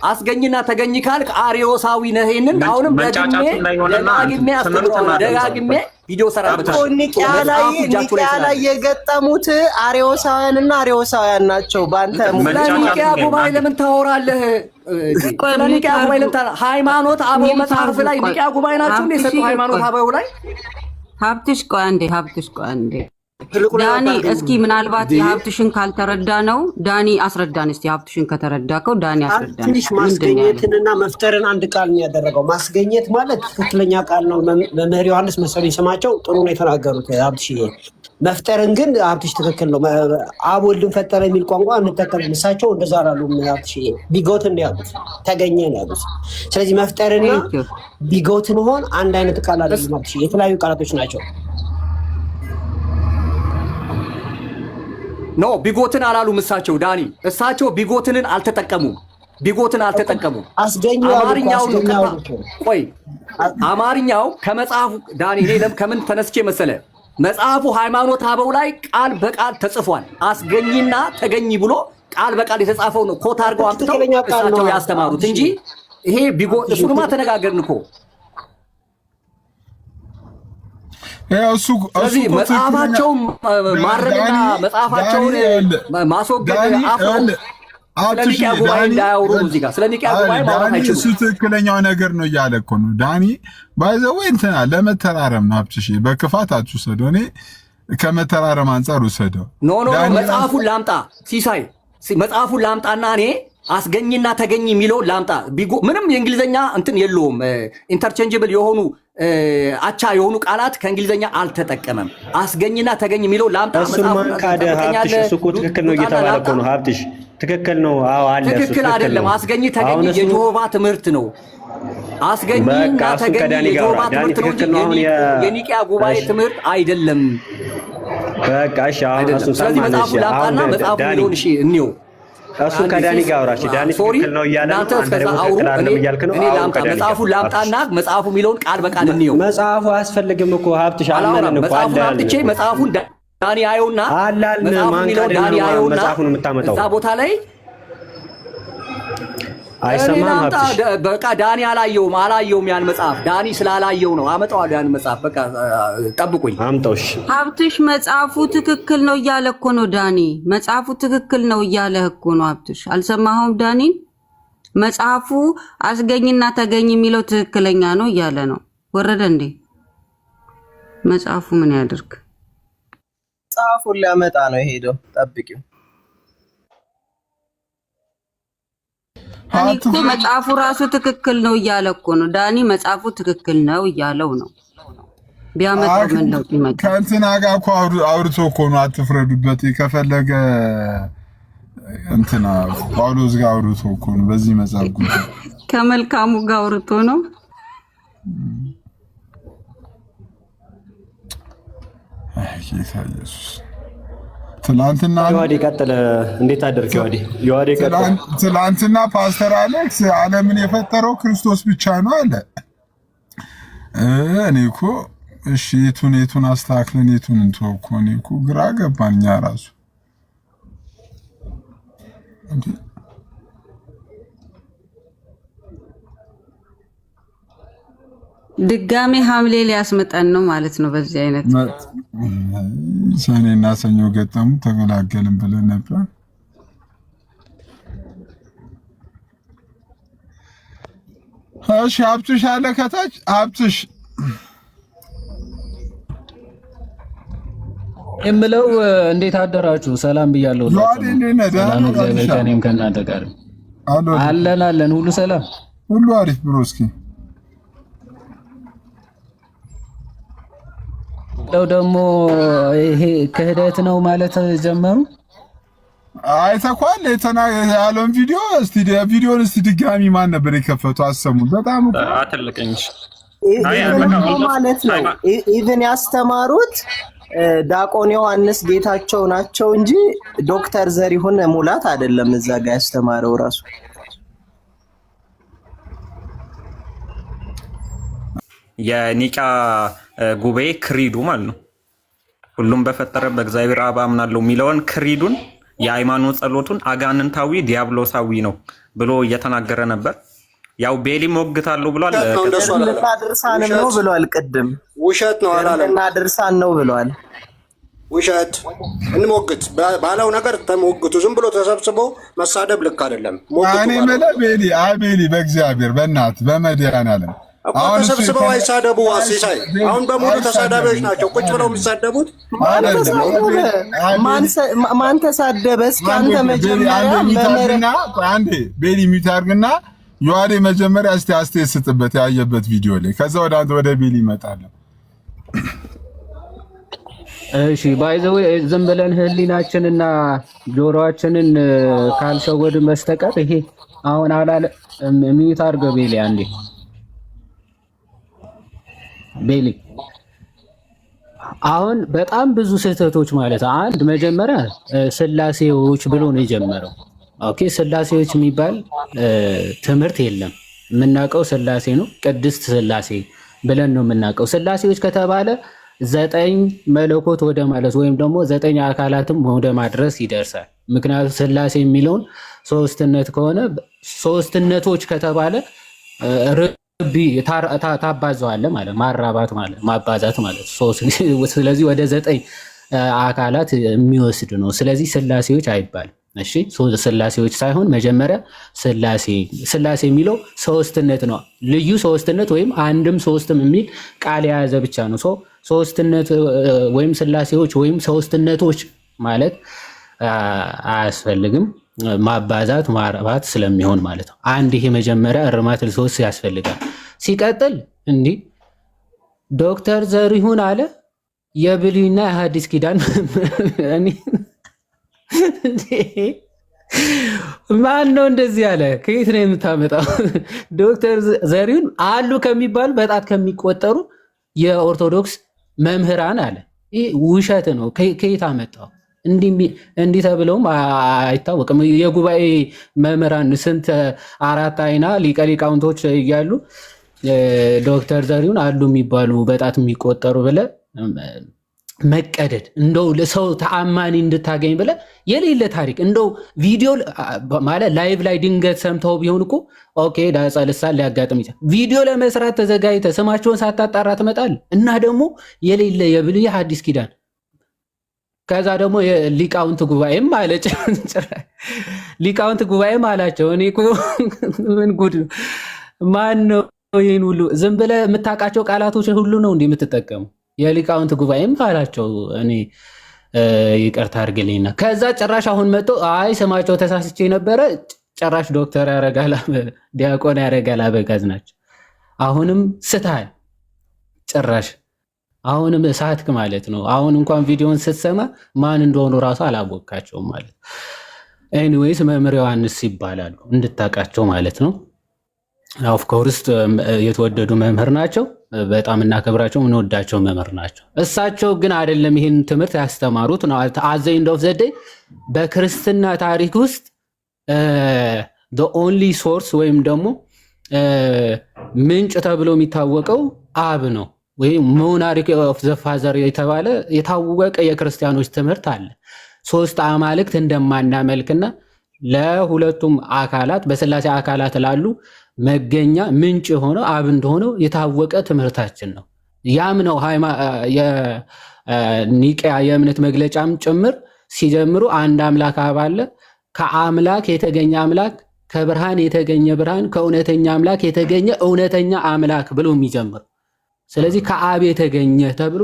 አስገኝና ተገኝ ካልክ አርዮሳዊ ነህ። ይሄንን አሁንም ደጋግሜ ቪዲዮ ሰራበት። ኒቂያ ላይ የገጠሙት አርዮሳውያንና አርዮሳውያን ናቸው። ባንተ ኒቂያ ጉባኤ ለምን ታወራለህ? ኒቂያ ጉባኤ ለምን ሃይማኖት አበው መጽሐፍ ላይ ኒቂያ ጉባኤ ናቸው እንደ ሰጡ ሃይማኖት አበው ላይ ሀብትሽ ቆይ አንዴ ዳኒ እስኪ ምናልባት የሀብትሽን ካልተረዳ ነው ዳኒ አስረዳን። እስቲ ሀብትሽን ከተረዳከው ዳኒ አስረዳን። ትንሽ ማስገኘትንና መፍጠርን አንድ ቃል ነው ያደረገው። ማስገኘት ማለት ትክክለኛ ቃል ነው። መምህር ዮሐንስ መሰለኝ ስማቸው ጥሩ ነው የተናገሩት ሀብትሽዬ። መፍጠርን ግን ሀብትሽ ትክክል ነው። አብ ወልድን ፈጠረ የሚል ቋንቋ እንጠቀም። እሳቸው እንደዛ አላሉም ሀብትሽዬ። ቢጎትን ነው ያሉት፣ ተገኘ ነው ያሉት። ስለዚህ መፍጠርና ቢጎት መሆን አንድ አይነት ቃል አይደለም ሀብትሽዬ፣ የተለያዩ ቃላቶች ናቸው። ኖ ቢጎትን አላሉም እሳቸው ዳኒ። እሳቸው ቢጎትንን አልተጠቀሙም። አማርኛው ከመጽሐፉ ዳኒ እኔ ከምን ተነስቼ መሰለ መጽሐፉ ሃይማኖት አበው ላይ ቃል በቃል ተጽፏል። አስገኝና ተገኝ ብሎ ቃል በቃል የተጻፈው ነው ኮት አድርገው አምጥተው እሳቸው ያስተማሩት እንጂ ይሄ ቢጎት እሱንማ ተነጋገርን እኮ። ስለዚህ መጽሐፋቸውን ማረምና መጽሐፋቸውን ማስወገድ ስለ ኒቂያ ጉባኤ እንዳያወሩ እዚህ ጋር ስለ ኒቂያ ጉባኤ ማውራት አይችሉም። እሱ ትክክለኛው ነገር ነው እያለ እኮ ነው ዳኒ። ባይዘው እንትና ለመተራረም ነው ሀብትሽ፣ በክፋት አትውሰደው። እኔ ከመተራረም አንጻር ውሰደው። ኖ መጽሐፉን ላምጣ ሲሳይ፣ መጽሐፉን ላምጣና እኔ አስገኝና ተገኝ የሚለው ላምጣ። ምንም የእንግሊዝኛ እንትን የለውም። ኢንተርቼንጀብል የሆኑ አቻ የሆኑ ቃላት ከእንግሊዝኛ አልተጠቀመም። አስገኝና ተገኝ የሚለው ላምጣ። እሱን ካደ ሀብትሽ፣ እሱ እኮ ትክክል ነው እየተባለ እኮ ነው ሀብትሽ። ትክክል ነው። አዎ አለ። ትክክል አይደለም። አስገኝ ተገኝ የጆሆቫ ትምህርት ነው። አስገኝና ተገኝ የጆሆቫ ትምህርት ነው እንጂ የኒቂያ ጉባኤ ትምህርት አይደለም። በቃ እሺ። አሁን እሱን ስለዚህ መጽሐፉን ላምጣና መጽሐፉ የሚለውን እሺ እንየው። እሱ ከዳኒ ጋር አውራሽ። ዳኒ ትክክል ነው እያለ ነው። እኔ ላምጣ መጽሐፉን ላምጣና መጽሐፉ የሚለውን ቃል በቃል እንየው። መጽሐፉ አያስፈልግም እኮ ሀብትሽ አላለም እኮ። መጽሐፉን አምጥቼ መጽሐፉን ዳኒ አየውና መጽሐፉን የምታመጣው እዛ ቦታ ላይ አይሰማም ሀብትሽ። በቃ ዳኒ አላየውም ያን መጽሐፍ። ዳኒ ስላላየው ነው። አመጣዋለሁ ያን መጽሐፍ። በቃ ጠብቁኝ፣ አምጣውሽ። ሀብትሽ መጽሐፉ ትክክል ነው እያለ እኮ ነው ዳኒ። መጽሐፉ ትክክል ነው እያለ እኮ ነው ሀብትሽ። አልሰማኸውም ዳኒን? መጽሐፉ አስገኝና ተገኝ የሚለው ትክክለኛ ነው እያለ ነው። ወረደ እንዴ መጽሐፉ? ምን ያድርግ? መጽሐፉን ሊያመጣ ነው የሄደው። ጠብቂው። እኔ እኮ መጽሐፉ ራሱ ትክክል ነው እያለ እኮ ነው ዳኒ። መጽሐፉ ትክክል ነው እያለው ነው። ቢያመጣው ምን ነው ይመጣ? ከእንትና ጋር እኮ አውርቶ እኮ ነው። አትፍረዱበት። ከፈለገ እንትና ጳውሎስ ጋር አውርቶ እኮ ነው። በዚህ መጽሐፍ ጉዳይ ከመልካሙ ጋር አውርቶ ነው። ጌታ ኢየሱስ ትላንትና ዮሐዴ ቀጥለ። እንዴት አደርክ ዮሐዴ? ዮሐዴ ቀጥለ። ትላንትና ፓስተር አሌክስ ዓለምን የፈጠረው ክርስቶስ ብቻ ነው አለ። እኔ እኮ እሺ የቱን አስተካክለን የቱን እንተው እኮ እኔ እኮ ግራ ገባኝ ራሱ እንዴ። ድጋሜ ሐምሌ ሊያስመጣን ነው ማለት ነው። በዚህ አይነት ሰኔና ሰኞ ገጠሙ ተገላገልን ብለን ነበር። እሺ ሀብትሽ አለ ከታች ሀብትሽ የምለው እንዴት አደራችሁ? ሰላም ብያለሁ። ሰላም እግዚአብሔር ከእኔም ከእናንተ ጋር አለን። ሁሉ ሰላም፣ ሁሉ አሪፍ ብሎ እስኪ ደግሞ ይሄ ክህደት ነው ማለት ጀመሩ። አይተኳል ያለውን ቪዲዮ ቪዲዮን እስቲ ድጋሚ ማን ነበር የከፈቱ? አሰሙን። በጣም አትልቀኝሽ ማለት ነው። ኢቭን ያስተማሩት ዲያቆን ዮሐንስ ጌታቸው ናቸው እንጂ ዶክተር ዘሪሁን ሙላት አይደለም። እዛ ጋር ያስተማረው ራሱ የኒቃ ጉባኤ ክሪዱ ማለት ነው። ሁሉም በፈጠረ በእግዚአብሔር አብ አምናለሁ የሚለውን ክሪዱን የሃይማኖት ጸሎቱን አጋንንታዊ ዲያብሎሳዊ ነው ብሎ እየተናገረ ነበር። ያው ቤሊ ሞግታለሁ ብሏል። እና ድርሳንም ነው ብሏል። ቅድም ውሸት ነው አላለም። እና ድርሳን ነው ብሏል። ውሸት እንሞግት ባለው ነገር ተሞግቱ። ዝም ብሎ ተሰብስቦ መሳደብ ልክ አይደለም። እኔ ቤሊ ቤሊ በእግዚአብሔር በእናት በመድኃኒዓለም አሁን ተሰብስበው አይሳደቡ። አሲሳይ አሁን በሙሉ ተሳዳቢዎች ናቸው ቁጭ ብለው የሚሳደቡት። ማን ተሳደበ? እስኪ አንተ መጀመሪያ አንዴ ቤሊ ሚታርግና ዮሐዴ መጀመሪያ እስቲ አስተያየት ስጥበት ያየበት ቪዲዮ ላይ፣ ከዛ ወደ ቤሊ ይመጣል። እሺ ባይዘው ዝም ብለን ህሊናችንና ጆሮአችንን ካልሸወድ በስተቀር ይሄ አሁን አላለ ሚዩት አድርገው ቤሊ አንዴ ቤሊ አሁን በጣም ብዙ ስህተቶች ማለት አንድ መጀመሪያ ስላሴዎች ብሎ ነው የጀመረው። ኦኬ ስላሴዎች የሚባል ትምህርት የለም። የምናውቀው ስላሴ ነው፣ ቅድስት ስላሴ ብለን ነው የምናውቀው። ስላሴዎች ከተባለ 9 መለኮት ወደ ማለት ወይም ደግሞ 9 አካላትም ወደ ማድረስ ይደርሳል። ምክንያቱም ስላሴ የሚለውን ሶስትነት ከሆነ ሶስትነቶች ከተባለ ታባዘዋለህ ማለት ማራባት ማለት ማባዛት ማለት ስለዚህ ወደ 9 አካላት የሚወስድ ነው። ስለዚህ ስላሴዎች አይባልም። እሺ ስላሴዎች ሳይሆን መጀመሪያ ስላሴ የሚለው ሶስትነት ነው። ልዩ ሶስትነት ወይም አንድም ሶስትም የሚል ቃል የያዘ ብቻ ነው። ሶስትነት ወይም ስላሴዎች ወይም ሶስትነቶች ማለት አያስፈልግም። ማባዛት ማራባት ስለሚሆን ማለት ነው። አንድ ይሄ መጀመሪያ እርማት ልሶስ ያስፈልጋል። ሲቀጥል እንዲህ ዶክተር ዘሪሁን አለ የብሉይና የሐዲስ ኪዳን ማን ነው እንደዚህ ያለ? ከየት ነው የምታመጣው? ዶክተር ዘሪሁን አሉ ከሚባሉ በጣት ከሚቆጠሩ የኦርቶዶክስ መምህራን አለ። ይህ ውሸት ነው። ከየት አመጣው? እንዲህ ተብለውም አይታወቅም። የጉባኤ መምህራን ስንት 4 አይና ሊቀ ሊቃውንቶች እያሉ ዶክተር ዘሪሁን አሉ የሚባሉ በጣት የሚቆጠሩ ብለ መቀደድ እንደው ለሰው ተአማኒ እንድታገኝ ብለ የሌለ ታሪክ እንደው ቪዲዮ ማለት ላይቭ ላይ ድንገት ሰምተው ቢሆን እኮ ኦኬ ዳጻ ልሳን ሊያጋጥም ይችላል። ቪዲዮ ለመስራት ተዘጋጅተ ስማቸውን ሳታጣራ ትመጣል እና ደግሞ የሌለ የብሉይ ሐዲስ ኪዳን ከዛ ደግሞ ሊቃውንት ጉባኤም አለች። ሊቃውንት ጉባኤም አላቸው። እኔ እኮ ምን ጉድ ማን ነው ይሄን ሁሉ ዝም ብለህ የምታውቃቸው ቃላቶች ሁሉ ነው እንዴ የምትጠቀሙ? የሊቃውንት ጉባኤም አላቸው። እኔ ይቅርታ አድርግልኝና ከዛ ጭራሽ አሁን መጥቶ አይ ስማቸው ተሳስቼ ነበረ ጭራሽ ዶክተር ያረጋል ዲያቆን ያረጋል አበጋዝ ናቸው። አሁንም ስተሃል ጭራሽ አሁንም እሳትክ ማለት ነው። አሁን እንኳን ቪዲዮን ስትሰማ ማን እንደሆኑ ራሱ አላወቃቸውም ማለት ነው። ኤኒዌይስ መምህር ዮሐንስ ይባላሉ እንድታውቃቸው ማለት ነው። ኦፍ ኮርስ የተወደዱ መምህር ናቸው። በጣም እናከብራቸው እንወዳቸው መምህር ናቸው። እሳቸው ግን አይደለም ይህን ትምህርት ያስተማሩት ነው። አት ዘ ኤንድ ኦፍ ዘ ዴይ በክርስትና ታሪክ ውስጥ the only source ወይም ደግሞ ምንጭ ተብሎ የሚታወቀው አብ ነው ወይም ሞናሪክ ኦፍ ዘ ፋዘር የተባለ የታወቀ የክርስቲያኖች ትምህርት አለ። ሶስት አማልክት እንደማናመልክና ለሁለቱም አካላት በስላሴ አካላት ላሉ መገኛ ምንጭ የሆነው አብ እንደሆነው የታወቀ ትምህርታችን ነው። ያም ነው የኒቅያ የእምነት መግለጫም ጭምር ሲጀምሩ አንድ አምላክ አብ አለ፣ ከአምላክ የተገኘ አምላክ፣ ከብርሃን የተገኘ ብርሃን፣ ከእውነተኛ አምላክ የተገኘ እውነተኛ አምላክ ብሎ የሚጀምር ስለዚህ ከአብ የተገኘ ተብሎ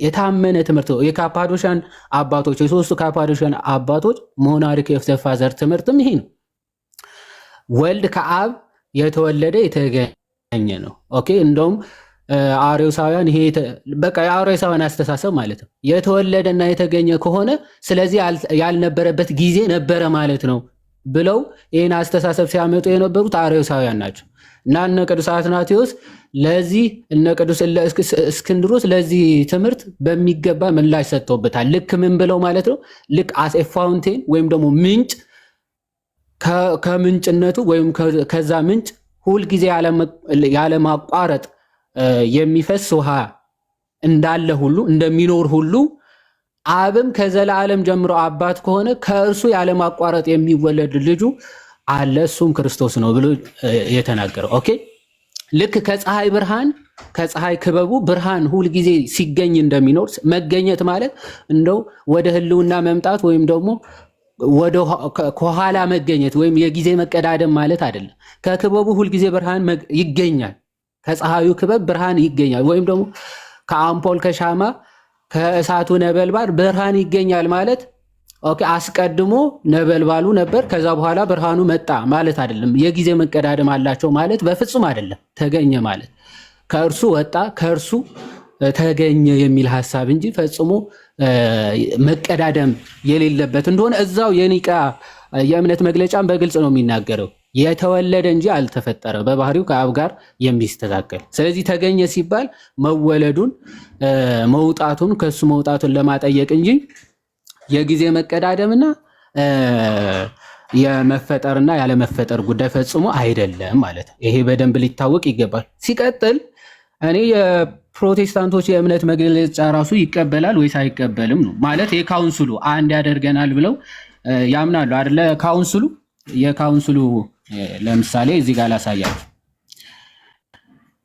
የታመነ ትምህርት ነው። የካፓዶሻን አባቶች የሶስቱ ካፓዶሻን አባቶች ሞናሪክ ኦፍ ዘ ፋዘር ትምህርትም ይሄ ነው። ወልድ ከአብ የተወለደ የተገኘ ነው። ኦኬ እንደውም አርዮሳውያን ይሄ በቃ የአርዮሳውያን አስተሳሰብ ማለት ነው። የተወለደና የተገኘ ከሆነ ስለዚህ ያልነበረበት ጊዜ ነበረ ማለት ነው ብለው ይህን አስተሳሰብ ሲያመጡ የነበሩት አርዮሳውያን ናቸው። እና እነ ቅዱስ አትናቴዎስ ለዚህ እነ ቅዱስ እስክንድሮስ ለዚህ ትምህርት በሚገባ ምላሽ ሰጥተውበታል። ልክ ምን ብለው ማለት ነው? ልክ አስ ኤ ፋውንቴን ወይም ደግሞ ምንጭ ከምንጭነቱ ወይም ከዛ ምንጭ ሁልጊዜ ያለማቋረጥ የሚፈስ ውሃ እንዳለ ሁሉ እንደሚኖር ሁሉ አብም ከዘላለም ጀምሮ አባት ከሆነ ከእርሱ ያለማቋረጥ የሚወለድ ልጁ አለ እሱም ክርስቶስ ነው ብሎ የተናገረው። ኦኬ ልክ ከፀሐይ ብርሃን ከፀሐይ ክበቡ ብርሃን ሁልጊዜ ሲገኝ እንደሚኖር መገኘት ማለት እንደው ወደ ህልውና መምጣት ወይም ደግሞ ከኋላ መገኘት ወይም የጊዜ መቀዳደም ማለት አይደለም። ከክበቡ ሁልጊዜ ብርሃን ይገኛል። ከፀሐዩ ክበብ ብርሃን ይገኛል። ወይም ደግሞ ከአምፖል ከሻማ ከእሳቱ ነበልባል ብርሃን ይገኛል ማለት ኦኬ አስቀድሞ ነበልባሉ ነበር ከዛ በኋላ ብርሃኑ መጣ ማለት አይደለም። የጊዜ መቀዳደም አላቸው ማለት በፍጹም አይደለም። ተገኘ ማለት ከእርሱ ወጣ ከእርሱ ተገኘ የሚል ሐሳብ እንጂ ፈጽሞ መቀዳደም የሌለበት እንደሆነ እዛው የኒቅያ የእምነት መግለጫን በግልጽ ነው የሚናገረው። የተወለደ እንጂ አልተፈጠረ በባህሪው ከአብ ጋር የሚስተካከል። ስለዚህ ተገኘ ሲባል መወለዱን መውጣቱን ከሱ መውጣቱን ለማጠየቅ እንጂ የጊዜ መቀዳደምና የመፈጠርና ያለመፈጠር ጉዳይ ፈጽሞ አይደለም ማለት ነው። ይሄ በደንብ ሊታወቅ ይገባል። ሲቀጥል እኔ የፕሮቴስታንቶች የእምነት መግለጫ ራሱ ይቀበላል ወይስ አይቀበልም ነው ማለት የካውንስሉ አንድ ያደርገናል ብለው ያምናሉ አይደለ? ካውንስሉ የካውንስሉ ለምሳሌ እዚህ ጋር ላሳያችሁ።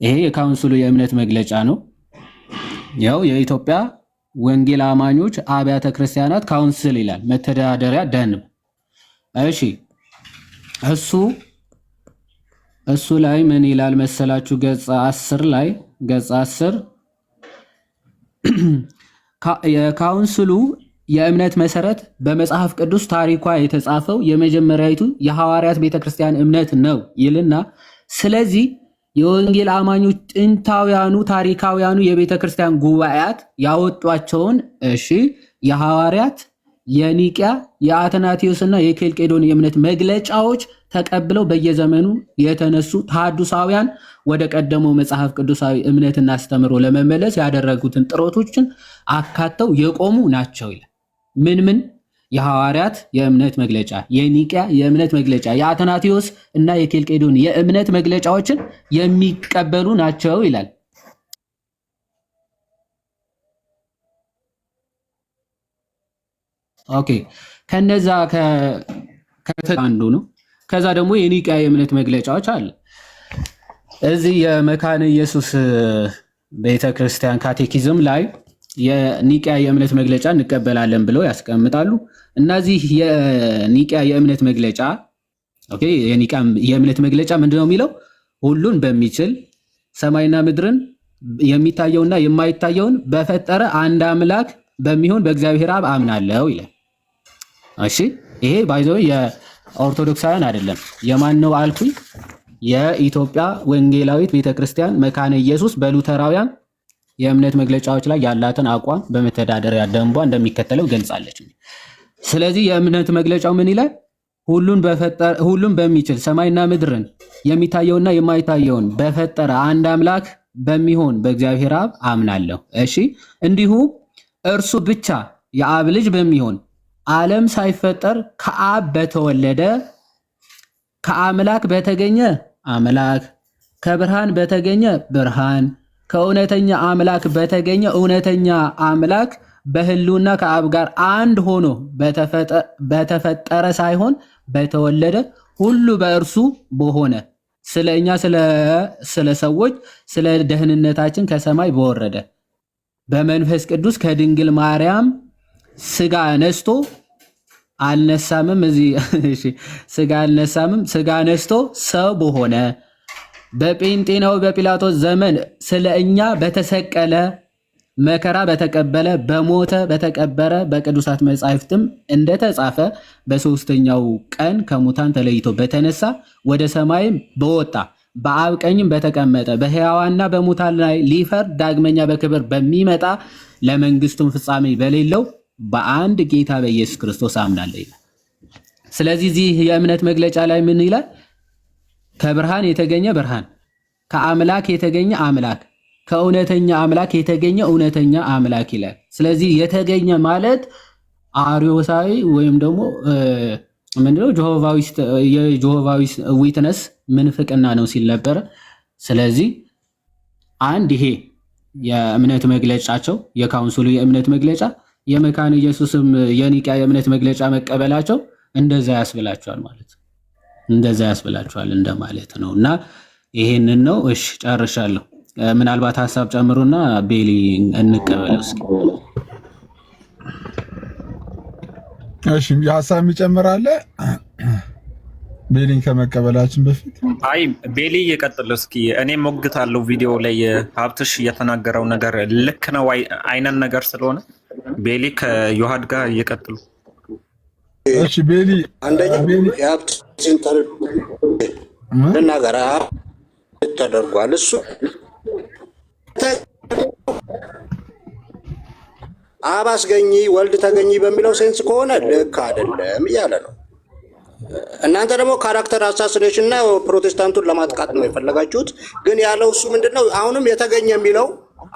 ይሄ የካውንስሉ የእምነት መግለጫ ነው። ያው የኢትዮጵያ ወንጌል አማኞች አብያተ ክርስቲያናት ካውንስል ይላል መተዳደሪያ ደንብ። እሺ እሱ ላይ ምን ይላል መሰላችሁ? ገጽ 10 ላይ ገጽ 10 የካውንስሉ የእምነት መሰረት በመጽሐፍ ቅዱስ ታሪኳ የተጻፈው የመጀመሪያዊቱ የሐዋርያት ቤተክርስቲያን እምነት ነው ይልና ስለዚህ የወንጌል አማኞች ጥንታውያኑ ታሪካውያኑ የቤተክርስቲያን ጉባኤያት ያወጧቸውን የሐዋርያት የኒቅያ የአትናቴዎስና የኬልቄዶን የእምነት መግለጫዎች ተቀብለው በየዘመኑ የተነሱ ተሐድሳውያን ወደ ቀደመው መጽሐፍ ቅዱሳዊ እምነትና አስተምሮ ለመመለስ ያደረጉትን ጥረቶችን አካተው የቆሙ ናቸው ይላል። ምን የሐዋርያት የእምነት መግለጫ፣ የኒቅያ የእምነት መግለጫ፣ የአትናቴዎስ እና የኬልቄዶን የእምነት መግለጫዎችን የሚቀበሉ ናቸው ይላል። ኦኬ ከነዛ አንዱ ነው። ከዛ ደግሞ የኒቅያ የእምነት መግለጫዎች አለ። እዚህ የመካነ ኢየሱስ ቤተክርስቲያን ካቴኪዝም ላይ የኒቅያ የእምነት መግለጫ እንቀበላለን ብለው ያስቀምጣሉ። እነዚህ የኒቅያ የእምነት መግለጫ የኒቅያ የእምነት መግለጫ ምንድነው የሚለው? ሁሉን በሚችል ሰማይና ምድርን የሚታየውና የማይታየውን በፈጠረ አንድ አምላክ በሚሆን በእግዚአብሔር አብ አምናለሁ ይላል። እሺ ይሄ ባይዘው የኦርቶዶክሳውያን አይደለም። የማን ነው አልኩኝ? የኢትዮጵያ ወንጌላዊት ቤተክርስቲያን መካነ ኢየሱስ በሉተራውያን የእምነት መግለጫዎች ላይ ያላትን አቋም በመተዳደሪያ ደንቧ እንደሚከተለው ገልጻለች። ስለዚህ የእምነት መግለጫው ምን ይላል? ሁሉን በሚችል ሰማይና ምድርን የሚታየውና የማይታየውን በፈጠረ አንድ አምላክ በሚሆን በእግዚአብሔር አብ አምናለሁ። እሺ እንዲሁም እርሱ ብቻ የአብ ልጅ በሚሆን ዓለም ሳይፈጠር ከአብ በተወለደ ከአምላክ በተገኘ አምላክ ከብርሃን በተገኘ ብርሃን ከእውነተኛ አምላክ በተገኘ እውነተኛ አምላክ በህልውና ከአብ ጋር አንድ ሆኖ በተፈጠረ ሳይሆን በተወለደ ሁሉ በእርሱ በሆነ ስለ እኛ ስለ ሰዎች ስለ ደህንነታችን ከሰማይ በወረደ በመንፈስ ቅዱስ ከድንግል ማርያም ስጋ ነስቶ አልነሳምም። እሺ ስጋ አልነሳምም፣ ስጋ ነስቶ ሰው በሆነ በጴንጤናው በጲላጦስ ዘመን ስለ እኛ በተሰቀለ መከራ በተቀበለ በሞተ በተቀበረ በቅዱሳት መጻሕፍትም እንደተጻፈ በሶስተኛው ቀን ከሙታን ተለይቶ በተነሳ ወደ ሰማይም በወጣ በአብ ቀኝም በተቀመጠ በሕያዋንና በሙታን ላይ ሊፈርድ ዳግመኛ በክብር በሚመጣ ለመንግስቱም ፍጻሜ በሌለው በአንድ ጌታ በኢየሱስ ክርስቶስ አምናለሁ ይላል። ስለዚህ እዚህ የእምነት መግለጫ ላይ ምን ይላል? ከብርሃን የተገኘ ብርሃን፣ ከአምላክ የተገኘ አምላክ፣ ከእውነተኛ አምላክ የተገኘ እውነተኛ አምላክ ይላል። ስለዚህ የተገኘ ማለት አርዮሳዊ ወይም ደግሞ ምንድነው የጆሆቫዊ ዊትነስ ምንፍቅና ነው ሲል ነበረ። ስለዚህ አንድ ይሄ የእምነት መግለጫቸው የካውንስሉ የእምነት መግለጫ የመካነ ኢየሱስም የኒቅያ የእምነት መግለጫ መቀበላቸው እንደዛ ያስብላቸዋል ማለት ነው። እንደዛ ያስብላቸዋል እንደማለት ነው። እና ይሄንን ነው። እሺ ጨርሻለሁ። ምናልባት ሀሳብ ጨምሩና ቤሊ እንቀበለው እስኪ። እሺ የሀሳብ የሚጨምራለ ቤሊን ከመቀበላችን በፊት አይ ቤሊ እየቀጥል እስኪ። እኔ ሞግታለሁ ቪዲዮ ላይ ሀብትሽ የተናገረው ነገር ልክ ነው አይነን ነገር ስለሆነ ቤሊ ከዮሐድ ጋር እየቀጥሉ። እሺ ቤሊ አንደኛ የሀብት ሲንተር ልናገራ ተደርጓል። እሱ አብ አስገኚ ወልድ ተገኚ በሚለው ሴንስ ከሆነ ልክ አይደለም እያለ ነው። እናንተ ደግሞ ካራክተር አሳሲኔሽን እና ፕሮቴስታንቱን ለማጥቃት ነው የፈለጋችሁት። ግን ያለው እሱ ምንድነው? አሁንም የተገኘ የሚለው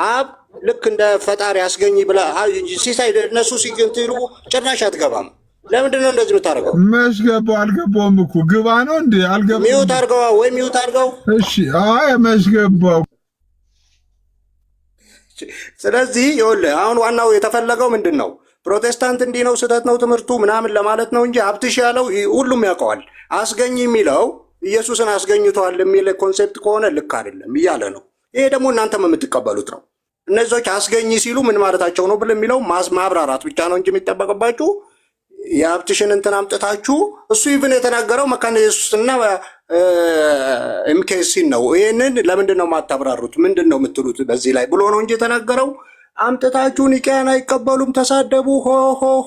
አብ ልክ እንደ ፈጣሪ አስገኚ ብላ ሲሳይ እነሱ ሲገንትሉ ጭራሽ አትገባም። ለምንድን ነው እንደዚህ የምታደርገው? መች ገባው? አልገባውም እኮ ግባ ነው እንዴ? አልገባውም። ሚውት አድርገዋ ወይ ሚውት አድርገው። እሺ አይ መች ገባው? ስለዚህ ይኸውልህ አሁን ዋናው የተፈለገው ምንድን ነው? ፕሮቴስታንት እንዲህ ነው ስህተት ነው ትምህርቱ ምናምን ለማለት ነው እንጂ ሀብትሽ ያለው ሁሉም ያውቀዋል። አስገኝ የሚለው ኢየሱስን አስገኝቷል የሚል ኮንሴፕት ከሆነ ልክ አይደለም እያለ ነው። ይሄ ደግሞ እናንተም የምትቀበሉት ነው። እነዚዎች አስገኝ ሲሉ ምን ማለታቸው ነው ብለ የሚለው ማብራራት ብቻ ነው እንጂ የሚጠበቅባችሁ የሀብትሽን እንትን አምጥታችሁ እሱ ይብን የተናገረው መካነ ኢየሱስና ኤምኬሲን ነው። ይህንን ለምንድን ነው የማታብራሩት? ምንድን ነው የምትሉት በዚህ ላይ ብሎ ነው እንጂ የተናገረው። አምጥታችሁ ኒቅያን አይቀበሉም፣ ተሳደቡ፣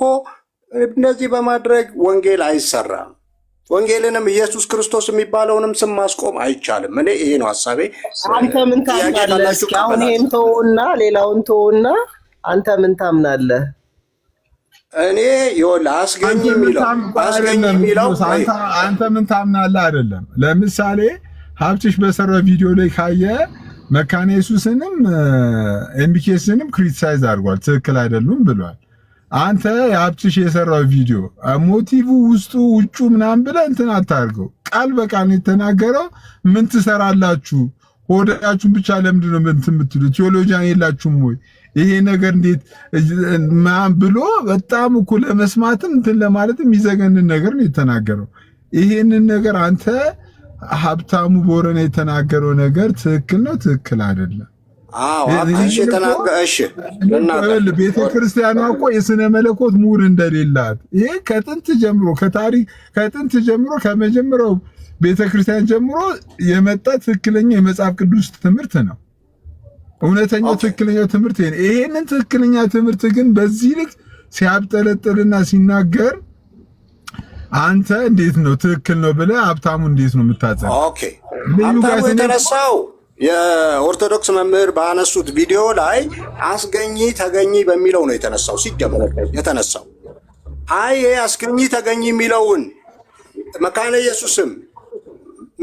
ሆ እንደዚህ በማድረግ ወንጌል አይሰራም። ወንጌልንም ኢየሱስ ክርስቶስ የሚባለውንም ስም ማስቆም አይቻልም። እኔ ይሄ ነው ሀሳቤ። አንተ ምን ታምናለህ? እስኪ አሁን ይሄን ተውና ሌላውን ተውና አንተ ምን ታምናለህ? እኔ ይኸውልህ አስገኝ የሚለው አንተ ምን ታምናለህ አይደለም። ለምሳሌ ሀብትሽ በሰራው ቪዲዮ ላይ ካየ መካነ ኢየሱስንም ኤምቢኬስንም ክሪቲሳይዝ አድርጓል፣ ትክክል አይደሉም ብሏል። አንተ የሀብትሽ የሰራው ቪዲዮ ሞቲቭ ውስጡ ውጩ ምናምን ብለህ እንትን አታርገው። ቃል በቃል የተናገረው ምን ትሰራላችሁ? ሆዳችሁን ብቻ ለምንድን ነው እንትን የምትሉት? ቴዎሎጂያን የላችሁም ወይ? ይሄ ነገር እንዴት ማን ብሎ በጣም እኮ ለመስማትም እንትን ለማለትም የሚዘገንን ነገር ነው የተናገረው። ይሄንን ነገር አንተ ሀብታሙ ቦረና የተናገረው ነገር ትክክል ነው ትክክል አይደለም? ቤተ ክርስቲያኗ እኮ የስነ መለኮት ምሁር እንደሌላት ይሄ ከጥንት ጀምሮ ከታሪክ ከጥንት ጀምሮ ከመጀመሪያው ቤተ ክርስቲያን ጀምሮ የመጣ ትክክለኛ የመጽሐፍ ቅዱስ ትምህርት ነው። እውነተኛው ትክክለኛው ትምህርት ይሄንን ትክክለኛ ትምህርት ግን በዚህ ልክ ሲያብጠለጥልና ሲናገር አንተ እንዴት ነው ትክክል ነው ብለህ ሀብታሙ እንዴት ነው የምታጸን? ኦኬ ሀብታሙ የተነሳው የኦርቶዶክስ መምህር ባነሱት ቪዲዮ ላይ አስገኚ ተገኚ በሚለው ነው የተነሳው። ሲጀመር የተነሳው አስገኚ ተገኚ የሚለውን መካነ ኢየሱስም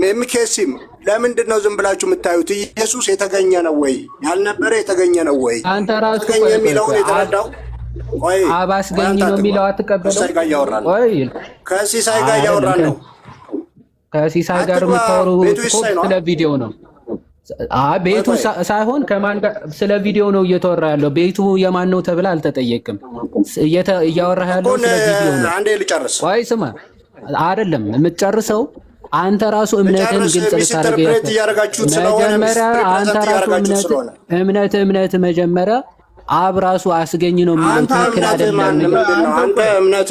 ኤምኬሲም ለምንድን ነው ዝም ብላችሁ የምታዩት? ኢየሱስ የተገኘ ነው ወይ ያልነበረ የተገኘ ነው ወይ? አንተ ራሱ የሚለውን የተረዳው አብ አስገኝ ነው የሚለው አትቀበለው? ከሲሳይ ጋር እያወራን ነው። ከሲሳይ ጋር የምታወሩ ስለ ቪዲዮ ነው። ቤቱ ሳይሆን ከማን ጋር ስለ ቪዲዮ ነው እየተወራ ያለው። ቤቱ የማን ነው ተብላ አልተጠየቅም። እያወራህ ያለው ስለ ቪዲዮ ነው። አንዴ ልጨርስ። ቆይ ስማ፣ አይደለም የምትጨርሰው አንተ ራሱ እምነትን ግልጽ ልታደርግ መጀመሪያ አንተ ራሱ እምነት መጀመሪያ አብ ራሱ አስገኝ ነው የሚለው ትክክል አይደለም። አንተ እምነት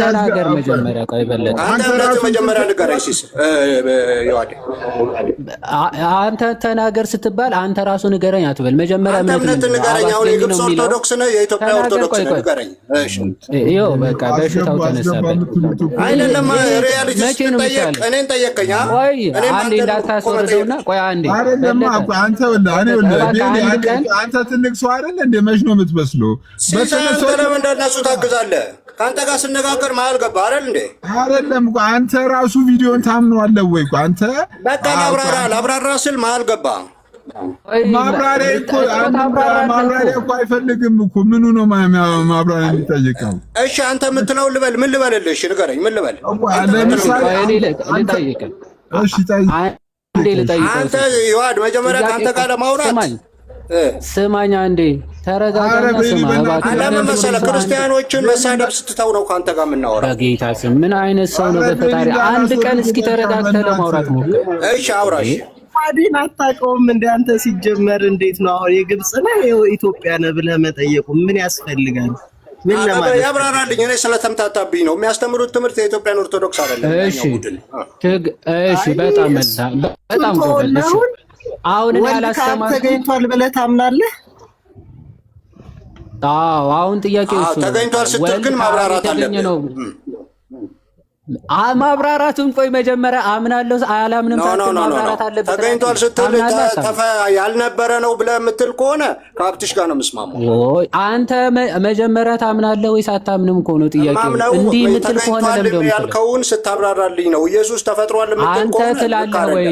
ተናገር መጀመሪያ። ቆይ በለጠ አንተ መጀመሪያ ንገረኝ ሲስ አንተ ተናገር ስትባል አንተ ራሱ ንገረኝ አትበል። መጀመሪያ እምነት ንገረኝ። አሁን የግብፅ ኦርቶዶክስ ነው የኢትዮጵያ ኦርቶዶክስ ነው ንገረኝ። እሺ ይኸው በቃ በሽታው ተነሳበት አይደለም። ሪያሊቲ ጠየቅ፣ እኔን ጠየቀኝ። ቆይ አንዴ እንዳታስወርደውና ቆይ አንዴ አንተ ወላ አንተ ትልቅ ሰው አይደል እንደ መች ነው የምትመስለው? በተነሰው ለምን እንደነሱ ታግዛለህ? ካንተ ጋር ስነጋገር መሀል ገባ አይደል እንዴ? አይደለም እኮ አንተ ራሱ ቪዲዮን ታምነዋለህ ወይ? አንተ በቃ ላብራራ ስል መሀል ገባ። ማብራሪያ እኮ አይፈልግም እኮ ምኑ ነው ማብራሪያ የሚጠይቀው? እሺ አንተ የምትለው ልበል። ምን ልበልልሽ? ንገረኝ። ምን ልበል? አንተ ይዋድ መጀመሪያ ከአንተ ጋር ለማውራት ስማኝ አንዴ ተረጋጋና ስማ። ለምን መሰለህ ክርስቲያኖችን መሳደብ ስትተው ነው ከአንተ ጋር የምናወራው። በጌታ ስም ምን አይነት ሰው ነው? በፈጣሪ አንድ ቀን እስኪ ተረጋግተህ ለማውራት ሞክር። እሺ አውራሽ። አዲን አታውቀውም እንደ አንተ ሲጀመር እንዴት ነው አሁን የግብፅ ነው የኢትዮጵያ ነው ብለህ መጠየቁ ምን ያስፈልጋል? ምን ለማለት ያብራራልኝ። እኔ ስለተምታታብኝ ነው። የሚያስተምሩት ትምህርት የኢትዮጵያን ኦርቶዶክስ አይደለም። እሺ በጣም ጎበዝ። አሁን እኔ አላስተማርኩም። ተገኝቷል ብለህ ታምናለህ? አዎ አሁን ጥያቄው እሱ ተገኝቷል ስትል ግን ማብራራት አለብህ። ማብራራቱን ቆይ መጀመሪያ አምናለሁ አላምንም ማብራራት አለበት። ተገኝቷል ስትል ያልነበረ ነው ብለህ የምትል ከሆነ ከሀብትሽ ጋር ነው የምስማማው። አንተ መጀመሪያ ታምናለህ ወይስ አታምንም እኮ ነው ጥያቄው። እንዲህ የምትል ከሆነ ለምንድነው ያልከውን ስታብራራልኝ ነው። ኢየሱስ ተፈጥሯል የምትል ከሆነ አንተ ትላለህ ወይ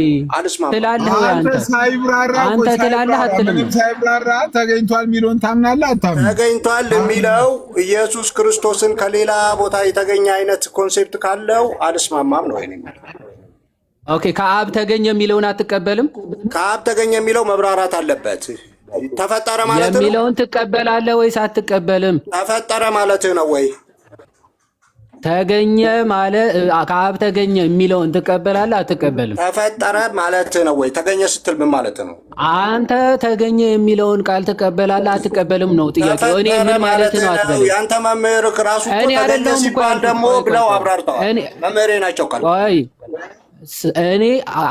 አንተ ትላለህ አትልም? ሳይብራራ ተገኝቷል የሚለውን ታምናለህ አታምንም? ተገኝቷል የሚለው ኢየሱስ ክርስቶስን ከሌላ ቦታ የተገኘ አይነት ኮንሴፕት ካለ ለው አልስማማም ነው እኔ። ኦኬ ከአብ ተገኘ የሚለውን አትቀበልም? ከአብ ተገኘ የሚለው መብራራት አለበት። ተፈጠረ ማለት ነው የሚለውን ትቀበላለህ ወይስ አትቀበልም? ተፈጠረ ማለት ነው ወይ? ተገኘ ማለት ከአብ ተገኘ የሚለውን ትቀበላለህ አትቀበልም? ተፈጠረ ማለት ነው ወይ? ተገኘ ስትል ምን ማለት ነው? አንተ ተገኘ የሚለውን ቃል ትቀበላለህ አትቀበልም ነው ጥያቄው። እኔ ምን ማለት ነው አትበል። ያንተ መምህር ራሱ ተገኘ ሲባል ደግሞ ብለው አብራርተዋል። መምህሬ ናቸው ቃል። ቆይ እኔ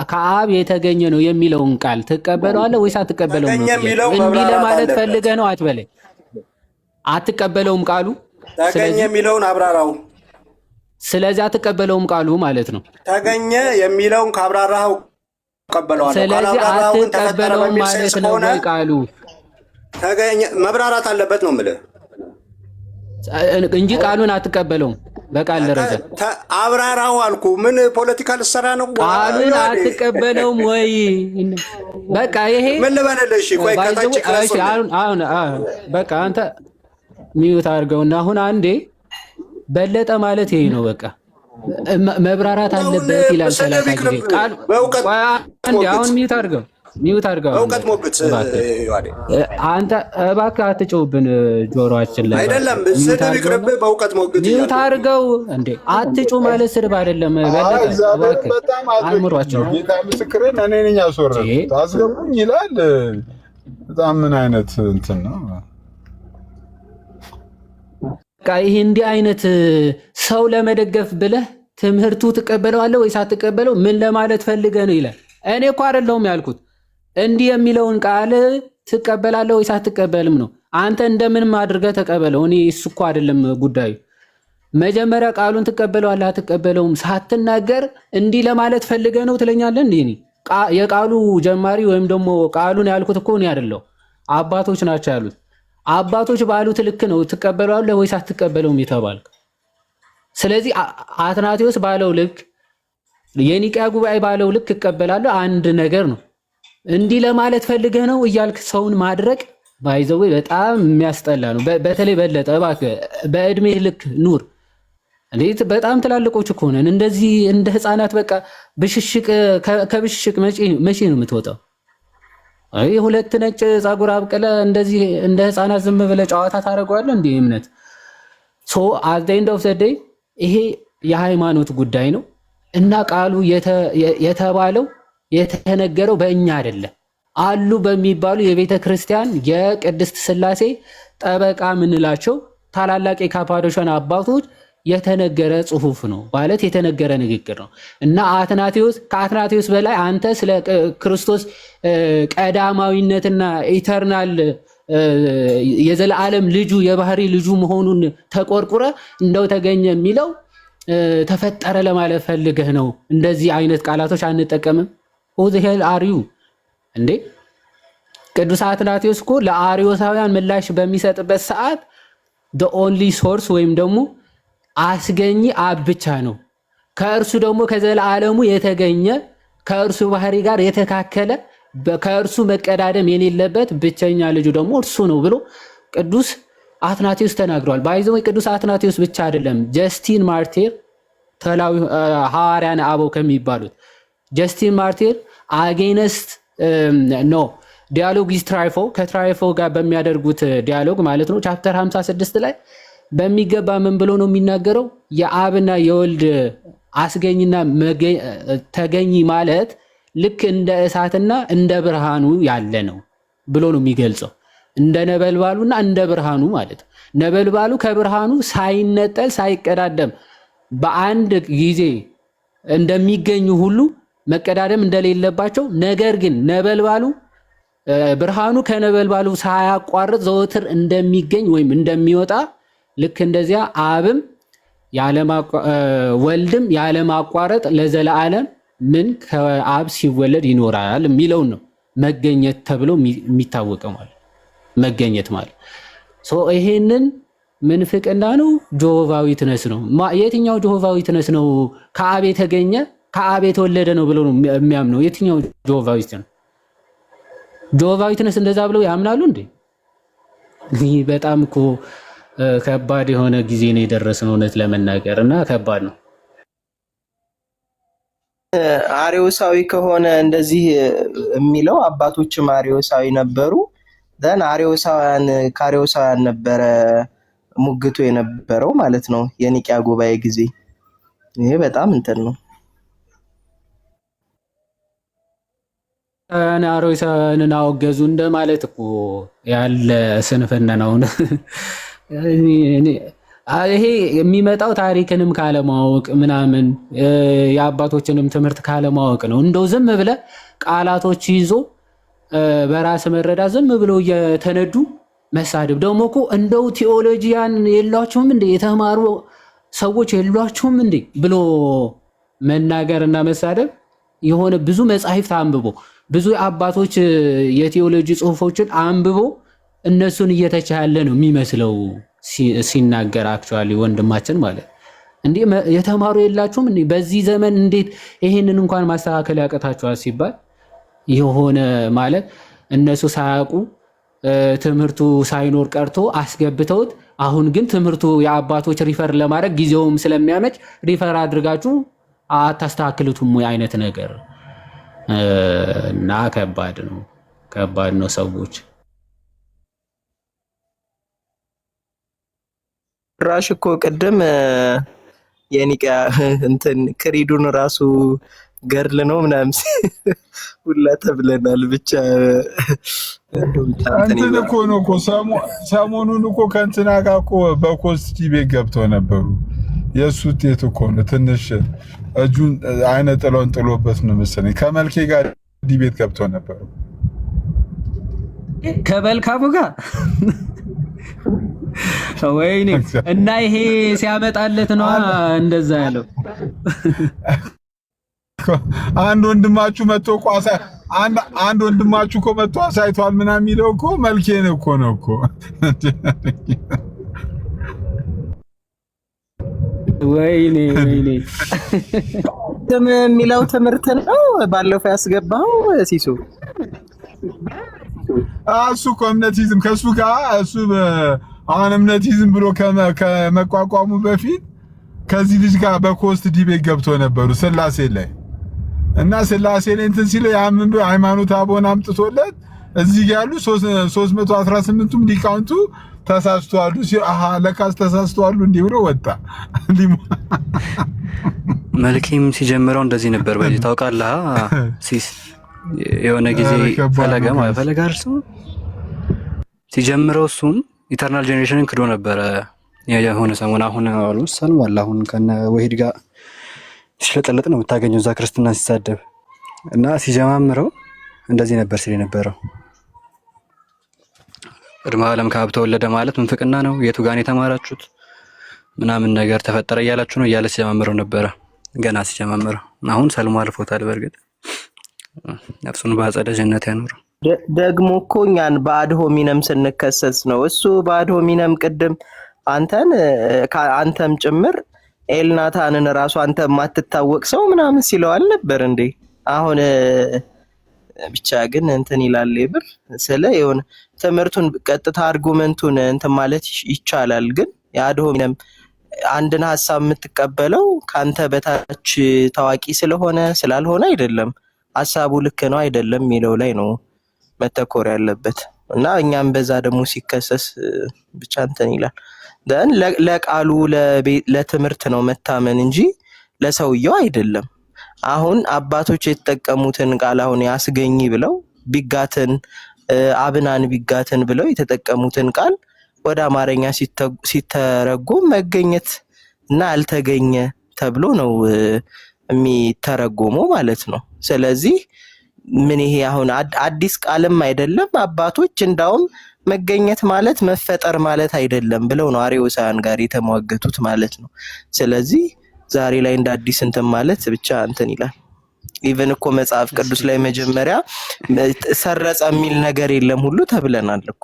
ከአብ የተገኘ ነው የሚለውን ቃል ትቀበለዋለህ ወይስ አትቀበለውም ነው? እንዲህ ለማለት ፈልገህ ነው አትበለኝ። አትቀበለውም ቃሉ ተገኘ የሚለውን አብራራው። ስለዚህ አትቀበለውም ቃሉ ማለት ነው። ተገኘ የሚለውን ካብራራው ተቀበለዋለሁ። ስለዚህ አትቀበለውም ማለት ነው ወይ ቃሉ? ተገኘ መብራራት አለበት ነው የምልህ እንጂ ቃሉን አትቀበለውም። በቃል ደረጃ አብራራው አልኩ። ምን ፖለቲካ ልሰራ ነው? ቃሉን አትቀበለውም ወይ? በቃ ይሄ ምን ልበልልሽ? ቆይ ከታች ክላስ አሁን በቃ አንተ ሚዩት አድርገውና አሁን አንዴ በለጠ ማለት ይሄ ነው። በቃ መብራራት አለበት ይላል። ሰላሳ ጊዜ ቃል አሁን ሚዩት አድርገው በእውቀት ሞግት። አንተ እባክህ አትጮህብን ጆሮአችን ላይ አይደለም። ስድብ ይቅርብህ። በእውቀት ሞግት ሚዩት አድርገው እንዴ። አትጮህ ማለት ስድብ አይደለም። በለጠ እባክህ አእምሯችን ጌታ ምስክሬን እኔ ነኝ ያስወረድኩት። አስገቡኝ ይላል። በጣም ምን አይነት እንትን ነው? ይህ እንዲህ አይነት ሰው ለመደገፍ ብለህ ትምህርቱ ትቀበለዋለህ ወይስ አትቀበለው? ምን ለማለት ፈልገህ ነው ይላል። እኔ እኮ አይደለሁም ያልኩት እንዲህ የሚለውን ቃል ትቀበላለህ ወይስ አትቀበልም ነው። አንተ እንደምንም አድርገህ ተቀበለው። እኔ እሱ እኮ አይደለም ጉዳዩ። መጀመሪያ ቃሉን ትቀበለዋለህ አትቀበለውም ሳትናገር እንዲህ ለማለት ፈልገህ ነው ትለኛለህ። እንዴ የቃሉ ጀማሪ ወይም ደግሞ ቃሉን ያልኩት እኮ እኔ አይደለሁ አባቶች ናቸው ያሉት። አባቶች ባሉት ልክ ነው ትቀበለዋለህ ወይስ አትቀበለውም የተባልክ። ስለዚህ አትናቴዎስ ባለው ልክ የኒቅያ ጉባኤ ባለው ልክ እቀበላለሁ አንድ ነገር ነው። እንዲህ ለማለት ፈልገህ ነው እያልክ ሰውን ማድረግ ባይዘው በጣም የሚያስጠላ ነው። በተለይ በለጠ እባክህ በእድሜ ልክ ኑር። እንዴት በጣም ትላልቆች እኮ ነን። እንደዚህ እንደ ህፃናት በቃ ብሽሽቅ ከብሽሽቅ መቼ ነው የምትወጣው? አይ ሁለት ነጭ ጸጉር አብቀለ እንደዚህ እንደ ህፃናት ዝም ብለህ ጨዋታ ታደርገዋለህ እንዴ? እምነት ሶ አት ዘ ኤንድ ኦፍ ዘ ዴይ ይሄ የሃይማኖት ጉዳይ ነው እና ቃሉ የተባለው የተነገረው በእኛ አይደለም አሉ በሚባሉ የቤተ ክርስቲያን የቅድስት ሥላሴ ጠበቃ ምንላቸው ታላላቅ የካፓዶሻን አባቶች የተነገረ ጽሁፍ ነው ማለት የተነገረ ንግግር ነው እና ከአትናቴዎስ በላይ አንተ ስለ ክርስቶስ ቀዳማዊነትና ኢተርናል የዘላለም ልጁ የባህሪ ልጁ መሆኑን ተቆርቁረ እንደው ተገኘ የሚለው ተፈጠረ ለማለት ፈልገህ ነው። እንደዚህ አይነት ቃላቶች አንጠቀምም። who the hell are you እንዴ? ቅዱስ አትናቴዎስ እኮ ለአርዮሳውያን ምላሽ በሚሰጥበት ሰዓት the only source ወይም ደግሞ አስገኝ አብ ብቻ ነው፣ ከእርሱ ደግሞ ከዘላለሙ የተገኘ ከእርሱ ባህሪ ጋር የተካከለ ከእርሱ መቀዳደም የሌለበት ብቸኛ ልጁ ደግሞ እርሱ ነው ብሎ ቅዱስ አትናቴዎስ ተናግሯል። ባይዘው ቅዱስ አትናቴዎስ ብቻ አይደለም፣ ጀስቲን ማርቲር ተላዊ ሐዋርያን አበው ከሚባሉት ጀስቲን ማርቲር አጌነስት ኖ ዲያሎግ ኢዝ ትራይፎ ከትራይፎ ጋር በሚያደርጉት ዲያሎግ ማለት ነው ቻፕተር 56 ላይ በሚገባ ምን ብሎ ነው የሚናገረው? የአብና የወልድ አስገኝና ተገኝ ማለት ልክ እንደ እሳትና እንደ ብርሃኑ ያለ ነው ብሎ ነው የሚገልጸው። እንደ ነበልባሉና እንደ ብርሃኑ ማለት ነበልባሉ ከብርሃኑ ሳይነጠል ሳይቀዳደም በአንድ ጊዜ እንደሚገኙ ሁሉ መቀዳደም እንደሌለባቸው፣ ነገር ግን ነበልባሉ ብርሃኑ ከነበልባሉ ሳያቋርጥ ዘወትር እንደሚገኝ ወይም እንደሚወጣ ልክ እንደዚያ አብም ወልድም ያለማቋረጥ ለዘላለም ምን ከአብ ሲወለድ ይኖራል የሚለውን ነው መገኘት ተብሎ የሚታወቀው ማለት መገኘት ማለት ይሄንን ምንፍቅና ነው ጆሆቫዊ ትነስ ነው። የትኛው ጆሆቫዊ ትነስ ነው ከአብ የተገኘ ከአብ የተወለደ ነው ብሎ ነው የሚያምነው? የትኛው ጆሆቫዊ ትነስ? ጆሆቫዊ ትነስ እንደዛ ብለው ያምናሉ እንዴ? ይህ በጣም እኮ ከባድ የሆነ ጊዜ ነው የደረስነው እውነት ለመናገር እና ከባድ ነው። አርዮሳዊ ከሆነ እንደዚህ የሚለው አባቶችም አርዮሳዊ ነበሩ። ደን ከአርዮሳውያን ነበረ ሙግቱ የነበረው ማለት ነው የኒቅያ ጉባኤ ጊዜ። ይሄ በጣም እንትን ነው። አርዮሳውያንን አወገዙ እንደማለት እኮ ያለ ስንፍና ነው። ይሄ የሚመጣው ታሪክንም ካለማወቅ ምናምን የአባቶችንም ትምህርት ካለማወቅ ነው። እንደው ዝም ብለ ቃላቶች ይዞ በራስ መረዳ ዝም ብለው እየተነዱ መሳደብ። ደግሞ እኮ እንደው ቴዎሎጂያን የሏችሁም እንዴ የተማሩ ሰዎች የሏችሁም እንዴ ብሎ መናገርና መሳደብ የሆነ ብዙ መጻሕፍት አንብቦ ብዙ አባቶች የቴዎሎጂ ጽሑፎችን አንብቦ እነሱን እየተቻለ ነው የሚመስለው ሲናገር። አክቹአሊ ወንድማችን ማለት እንዴ የተማሩ የላችሁም እንዴ በዚህ ዘመን እንዴት ይሄንን እንኳን ማስተካከል ያቀታችኋል ሲባል የሆነ ማለት እነሱ ሳያውቁ ትምህርቱ ሳይኖር ቀርቶ አስገብተውት አሁን ግን ትምህርቱ የአባቶች ሪፈር ለማድረግ ጊዜውም ስለሚያመች ሪፈር አድርጋችሁ አታስተካክሉትም ወይ አይነት ነገር እና ከባድ ነው ሰዎች ራሽ እኮ ቅድም የኒቅያ እንትን ክሪዱን ራሱ ገርል ነው ምናምን ሁላ ተብለናል። ብቻ እንትን እኮ ነው እኮ ሰሞኑን እኮ ከእንትና ጋር እኮ በኮስት ዲቤት ገብተው ነበሩ። የእሱ ውጤት እኮ ነው ትንሽ እጁን አይነ ጥሎበት ነው መሰለኝ ከመልኬ ጋር ዲቤት ገብተው ነበሩ። ከበልካሙ ጋር ወይኔ እና ይሄ ሲያመጣለት ነው እንደዛ ያለው። አንድ ወንድማችሁ መጥቶ ቋሳ አንድ ወንድማችሁ እኮ መጥቶ አሳይቷል ምናምን የሚለው እኮ መልኬን እኮ ነው እኮ ወይኔ የሚለው ትምህርት ነው ባለፈው ያስገባው ሲሱ እሱ እኮ እምነቲዝም ከሱ ጋር እሱ አሁን እምነቲዝም ብሎ ከመቋቋሙ በፊት ከዚህ ልጅ ጋር በኮስት ዲቤት ገብቶ ነበሩ ስላሴ ላይ እና ስላሴ ላይ እንትን ሲል ያምን ሃይማኖት አቦን አምጥቶለት እዚህ ያሉ 318ቱም ሊቃውንቱ ተሳስተዋል ለካስ ተሳስተዋል እንዴ ብሎ ወጣ። መልኪም ሲጀምረው እንደዚህ ነበር በዚህ ታውቃለህ ሲስ የሆነ ጊዜ ፈለጋ እርሱ ሲጀምረው እሱም ኢተርናል ጄኔሬሽንን ክዶ ነበረ የሆነ ሰሞን አሁን አልሞስ ሰልሟል። አሁን ከነ ወሂድ ጋር ሲለጠለጥ ነው የምታገኘው እዛ ክርስትና ሲሳደብ እና ሲጀማምረው እንደዚህ ነበር ሲል የነበረው ቅድመ ዓለም ከአብ ተወለደ ማለት ምንፍቅና ነው የቱ ጋር የተማራችሁት ምናምን ነገር ተፈጠረ እያላችሁ ነው እያለ ሲጀማምረው ነበረ ገና ሲጀማምረው። አሁን ሰልሞ አልፎታል። በእርግጥ ነፍሱን በአጸደ ጀነት ያኖረው። ደግሞ እኮ እኛን በአድ ሆሚነም ስንከሰስ ነው እሱ በአድ ሆሚነም ቅድም አንተም ጭምር ኤልናታንን ራሱ አንተ የማትታወቅ ሰው ምናምን ሲለው አልነበር እንዴ? አሁን ብቻ ግን እንትን ይላል ይብር ስለ የሆነ ትምህርቱን ቀጥታ አርጉመንቱን እንትን ማለት ይቻላል። ግን የአድ ሆሚነም አንድን ሐሳብ የምትቀበለው ካንተ በታች ታዋቂ ስለሆነ ስላልሆነ አይደለም፣ ሐሳቡ ልክ ነው አይደለም የሚለው ላይ ነው መተኮር ያለበት እና እኛም በዛ ደግሞ ሲከሰስ ብቻ እንትን ይላል። ደን ለቃሉ ለትምህርት ነው መታመን እንጂ ለሰውየው አይደለም። አሁን አባቶች የተጠቀሙትን ቃል አሁን ያስገኝ ብለው ቢጋትን አብናን ቢጋትን ብለው የተጠቀሙትን ቃል ወደ አማርኛ ሲተረጎም መገኘት እና አልተገኘ ተብሎ ነው የሚተረጎመው ማለት ነው። ስለዚህ ምን ይሄ አሁን አዲስ ቃልም አይደለም። አባቶች እንዳውም መገኘት ማለት መፈጠር ማለት አይደለም ብለው ነው አርዮሳውያን ጋር የተሟገቱት ማለት ነው። ስለዚህ ዛሬ ላይ እንደ አዲስ እንትን ማለት ብቻ እንትን ይላል። ኢቭን እኮ መጽሐፍ ቅዱስ ላይ መጀመሪያ ሰረጸ የሚል ነገር የለም ሁሉ ተብለናል እኮ።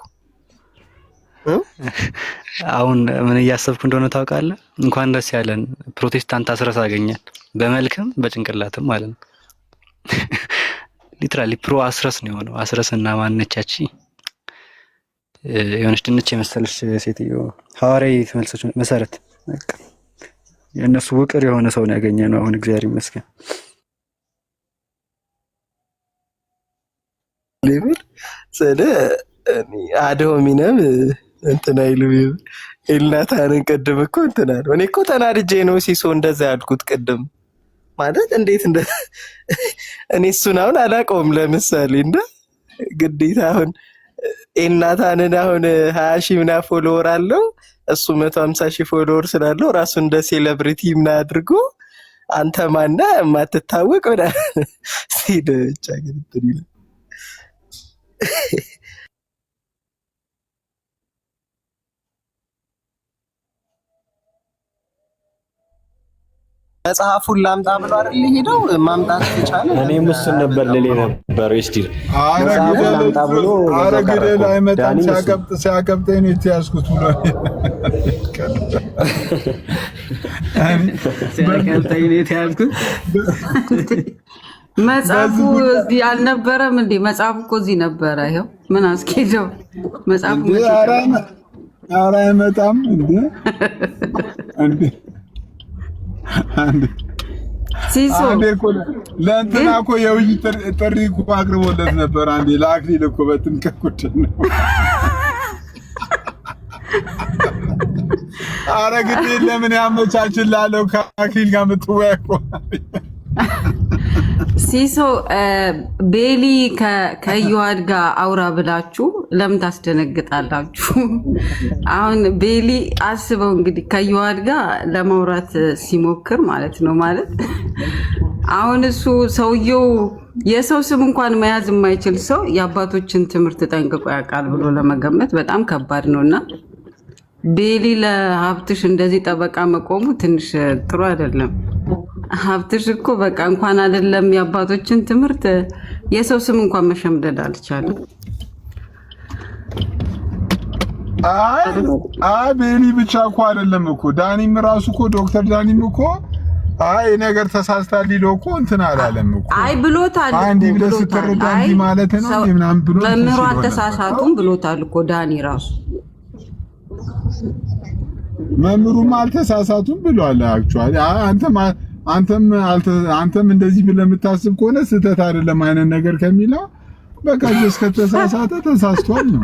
አሁን ምን እያሰብኩ እንደሆነ ታውቃለህ? እንኳን ደስ ያለን ፕሮቴስታንት አስረስ አገኘን በመልክም በጭንቅላትም ማለት ነው። ሊትራሊ ፕሮ አስረስ ነው የሆነው። አስረስና ማንነቻች የሆነች ድንች የመሰለች ሴትዮ ሐዋርያዊ መልሶች መሰረት በቃ የእነሱ ውቅር የሆነ ሰው ነው ያገኘነው። አሁን እግዚአብሔር ይመስገን። ሌብል ስለ አድ ሆሚነም እንትን አይልም። ኤልናታንን ቅድም እኮ እንትን አለ። እኔ እኮ ተናድጄ ነው ሲሶ እንደዛ ያልኩት ቅድም ማለት እንዴት እኔ እሱን አሁን አላውቀውም። ለምሳሌ እና ግዴታ አሁን ኤልናታንን አሁን 20 ሺህ ምናምን ፎሎወር አለው እሱ 150 ሺህ ፎሎወር ስላለው ራሱ እንደ ሴሌብሪቲ ምናምን አድርጎ አንተ ማና የማትታወቅ ወዳ ሲድ ብቻ ግን እንትን ይላል። መጽሐፉን ላምጣ ብሎ አይደል ሄደው ማምጣት ይቻላል። እኔም እሱን ነበር ልሌ ነበር እስቲ ላምጣ ብሎ አረግደ ላይ መጣን ሲያቀብጠኝ ነው የተያዝኩት ብሎ ሲያቀብጠኝ ነው የተያዝኩት። መጽሐፉ እዚህ አልነበረም እንዴ? መጽሐፉ እኮ እዚህ ነበረ። ይኸው ምን አስኬደው መጽሐፉ ኧረ አይመጣም እንዴ ሲሶ ለእንትና እኮ የውይይት ጥሪ እኮ አቅርቦለት ነበር። አንዴ ለአክሊል እኮ በጥምቀት ነው። ኧረ ግዴ ለምን ያመቻችላለሁ ከአክሊል ጋር የምትወያይ እኮ ሲሶ ቤሊ ከዮሐድ ጋር አውራ ብላችሁ ለምን ታስደነግጣላችሁ? አሁን ቤሊ አስበው እንግዲህ ከዮሐድ ጋር ለማውራት ሲሞክር ማለት ነው። ማለት አሁን እሱ ሰውየው የሰው ስም እንኳን መያዝ የማይችል ሰው የአባቶችን ትምህርት ጠንቅቆ ያውቃል ብሎ ለመገመት በጣም ከባድ ነውና ቤሊ ለሀብትሽ እንደዚህ ጠበቃ መቆሙ ትንሽ ጥሩ አይደለም። ሀብትሽ እኮ በቃ እንኳን አይደለም የአባቶችን ትምህርት የሰው ስም እንኳን መሸምደድ አልቻለም። አይ ቤሊ ብቻ እኮ አይደለም እኮ ዳኒም ራሱ እኮ ዶክተር ዳኒም እኮ አይ ነገር ተሳስታል ሊለው እኮ እንትን አላለም እኮ አይ ብሎታል። አንዴ ብለህ ስትረዳ እንዲህ ማለት ነው ምናምን ብሎ መምህሩ አልተሳሳቱም ብሎታል እኮ ዳኒ ራሱ መምህሩም አልተሳሳቱም ብሏል። አክቹአሊ አንተም እንደዚህ ብለህ የምታስብ ከሆነ ስህተት አይደለም አይነት ነገር ከሚለው በቃ እስከተሳሳተ ተሳስቷል ነው።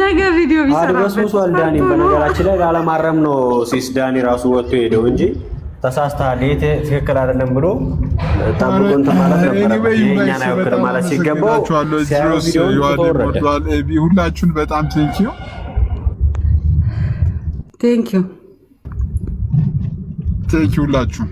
ነገ ቪዲዮ አድበስብሷል ዳኒ። በነገራችን ላይ ላለማረም ነው ሲስ ዳኒ ራሱ ወጥቶ ሄደው እንጂ ተሳስተሃል ይሄ ትክክል አይደለም ብሎ ታብቆን ተማለት ነበር። የኛና ያውከረ ማለት ሲገባው ሁላችሁን በጣም ቴንኪው ሁላችሁ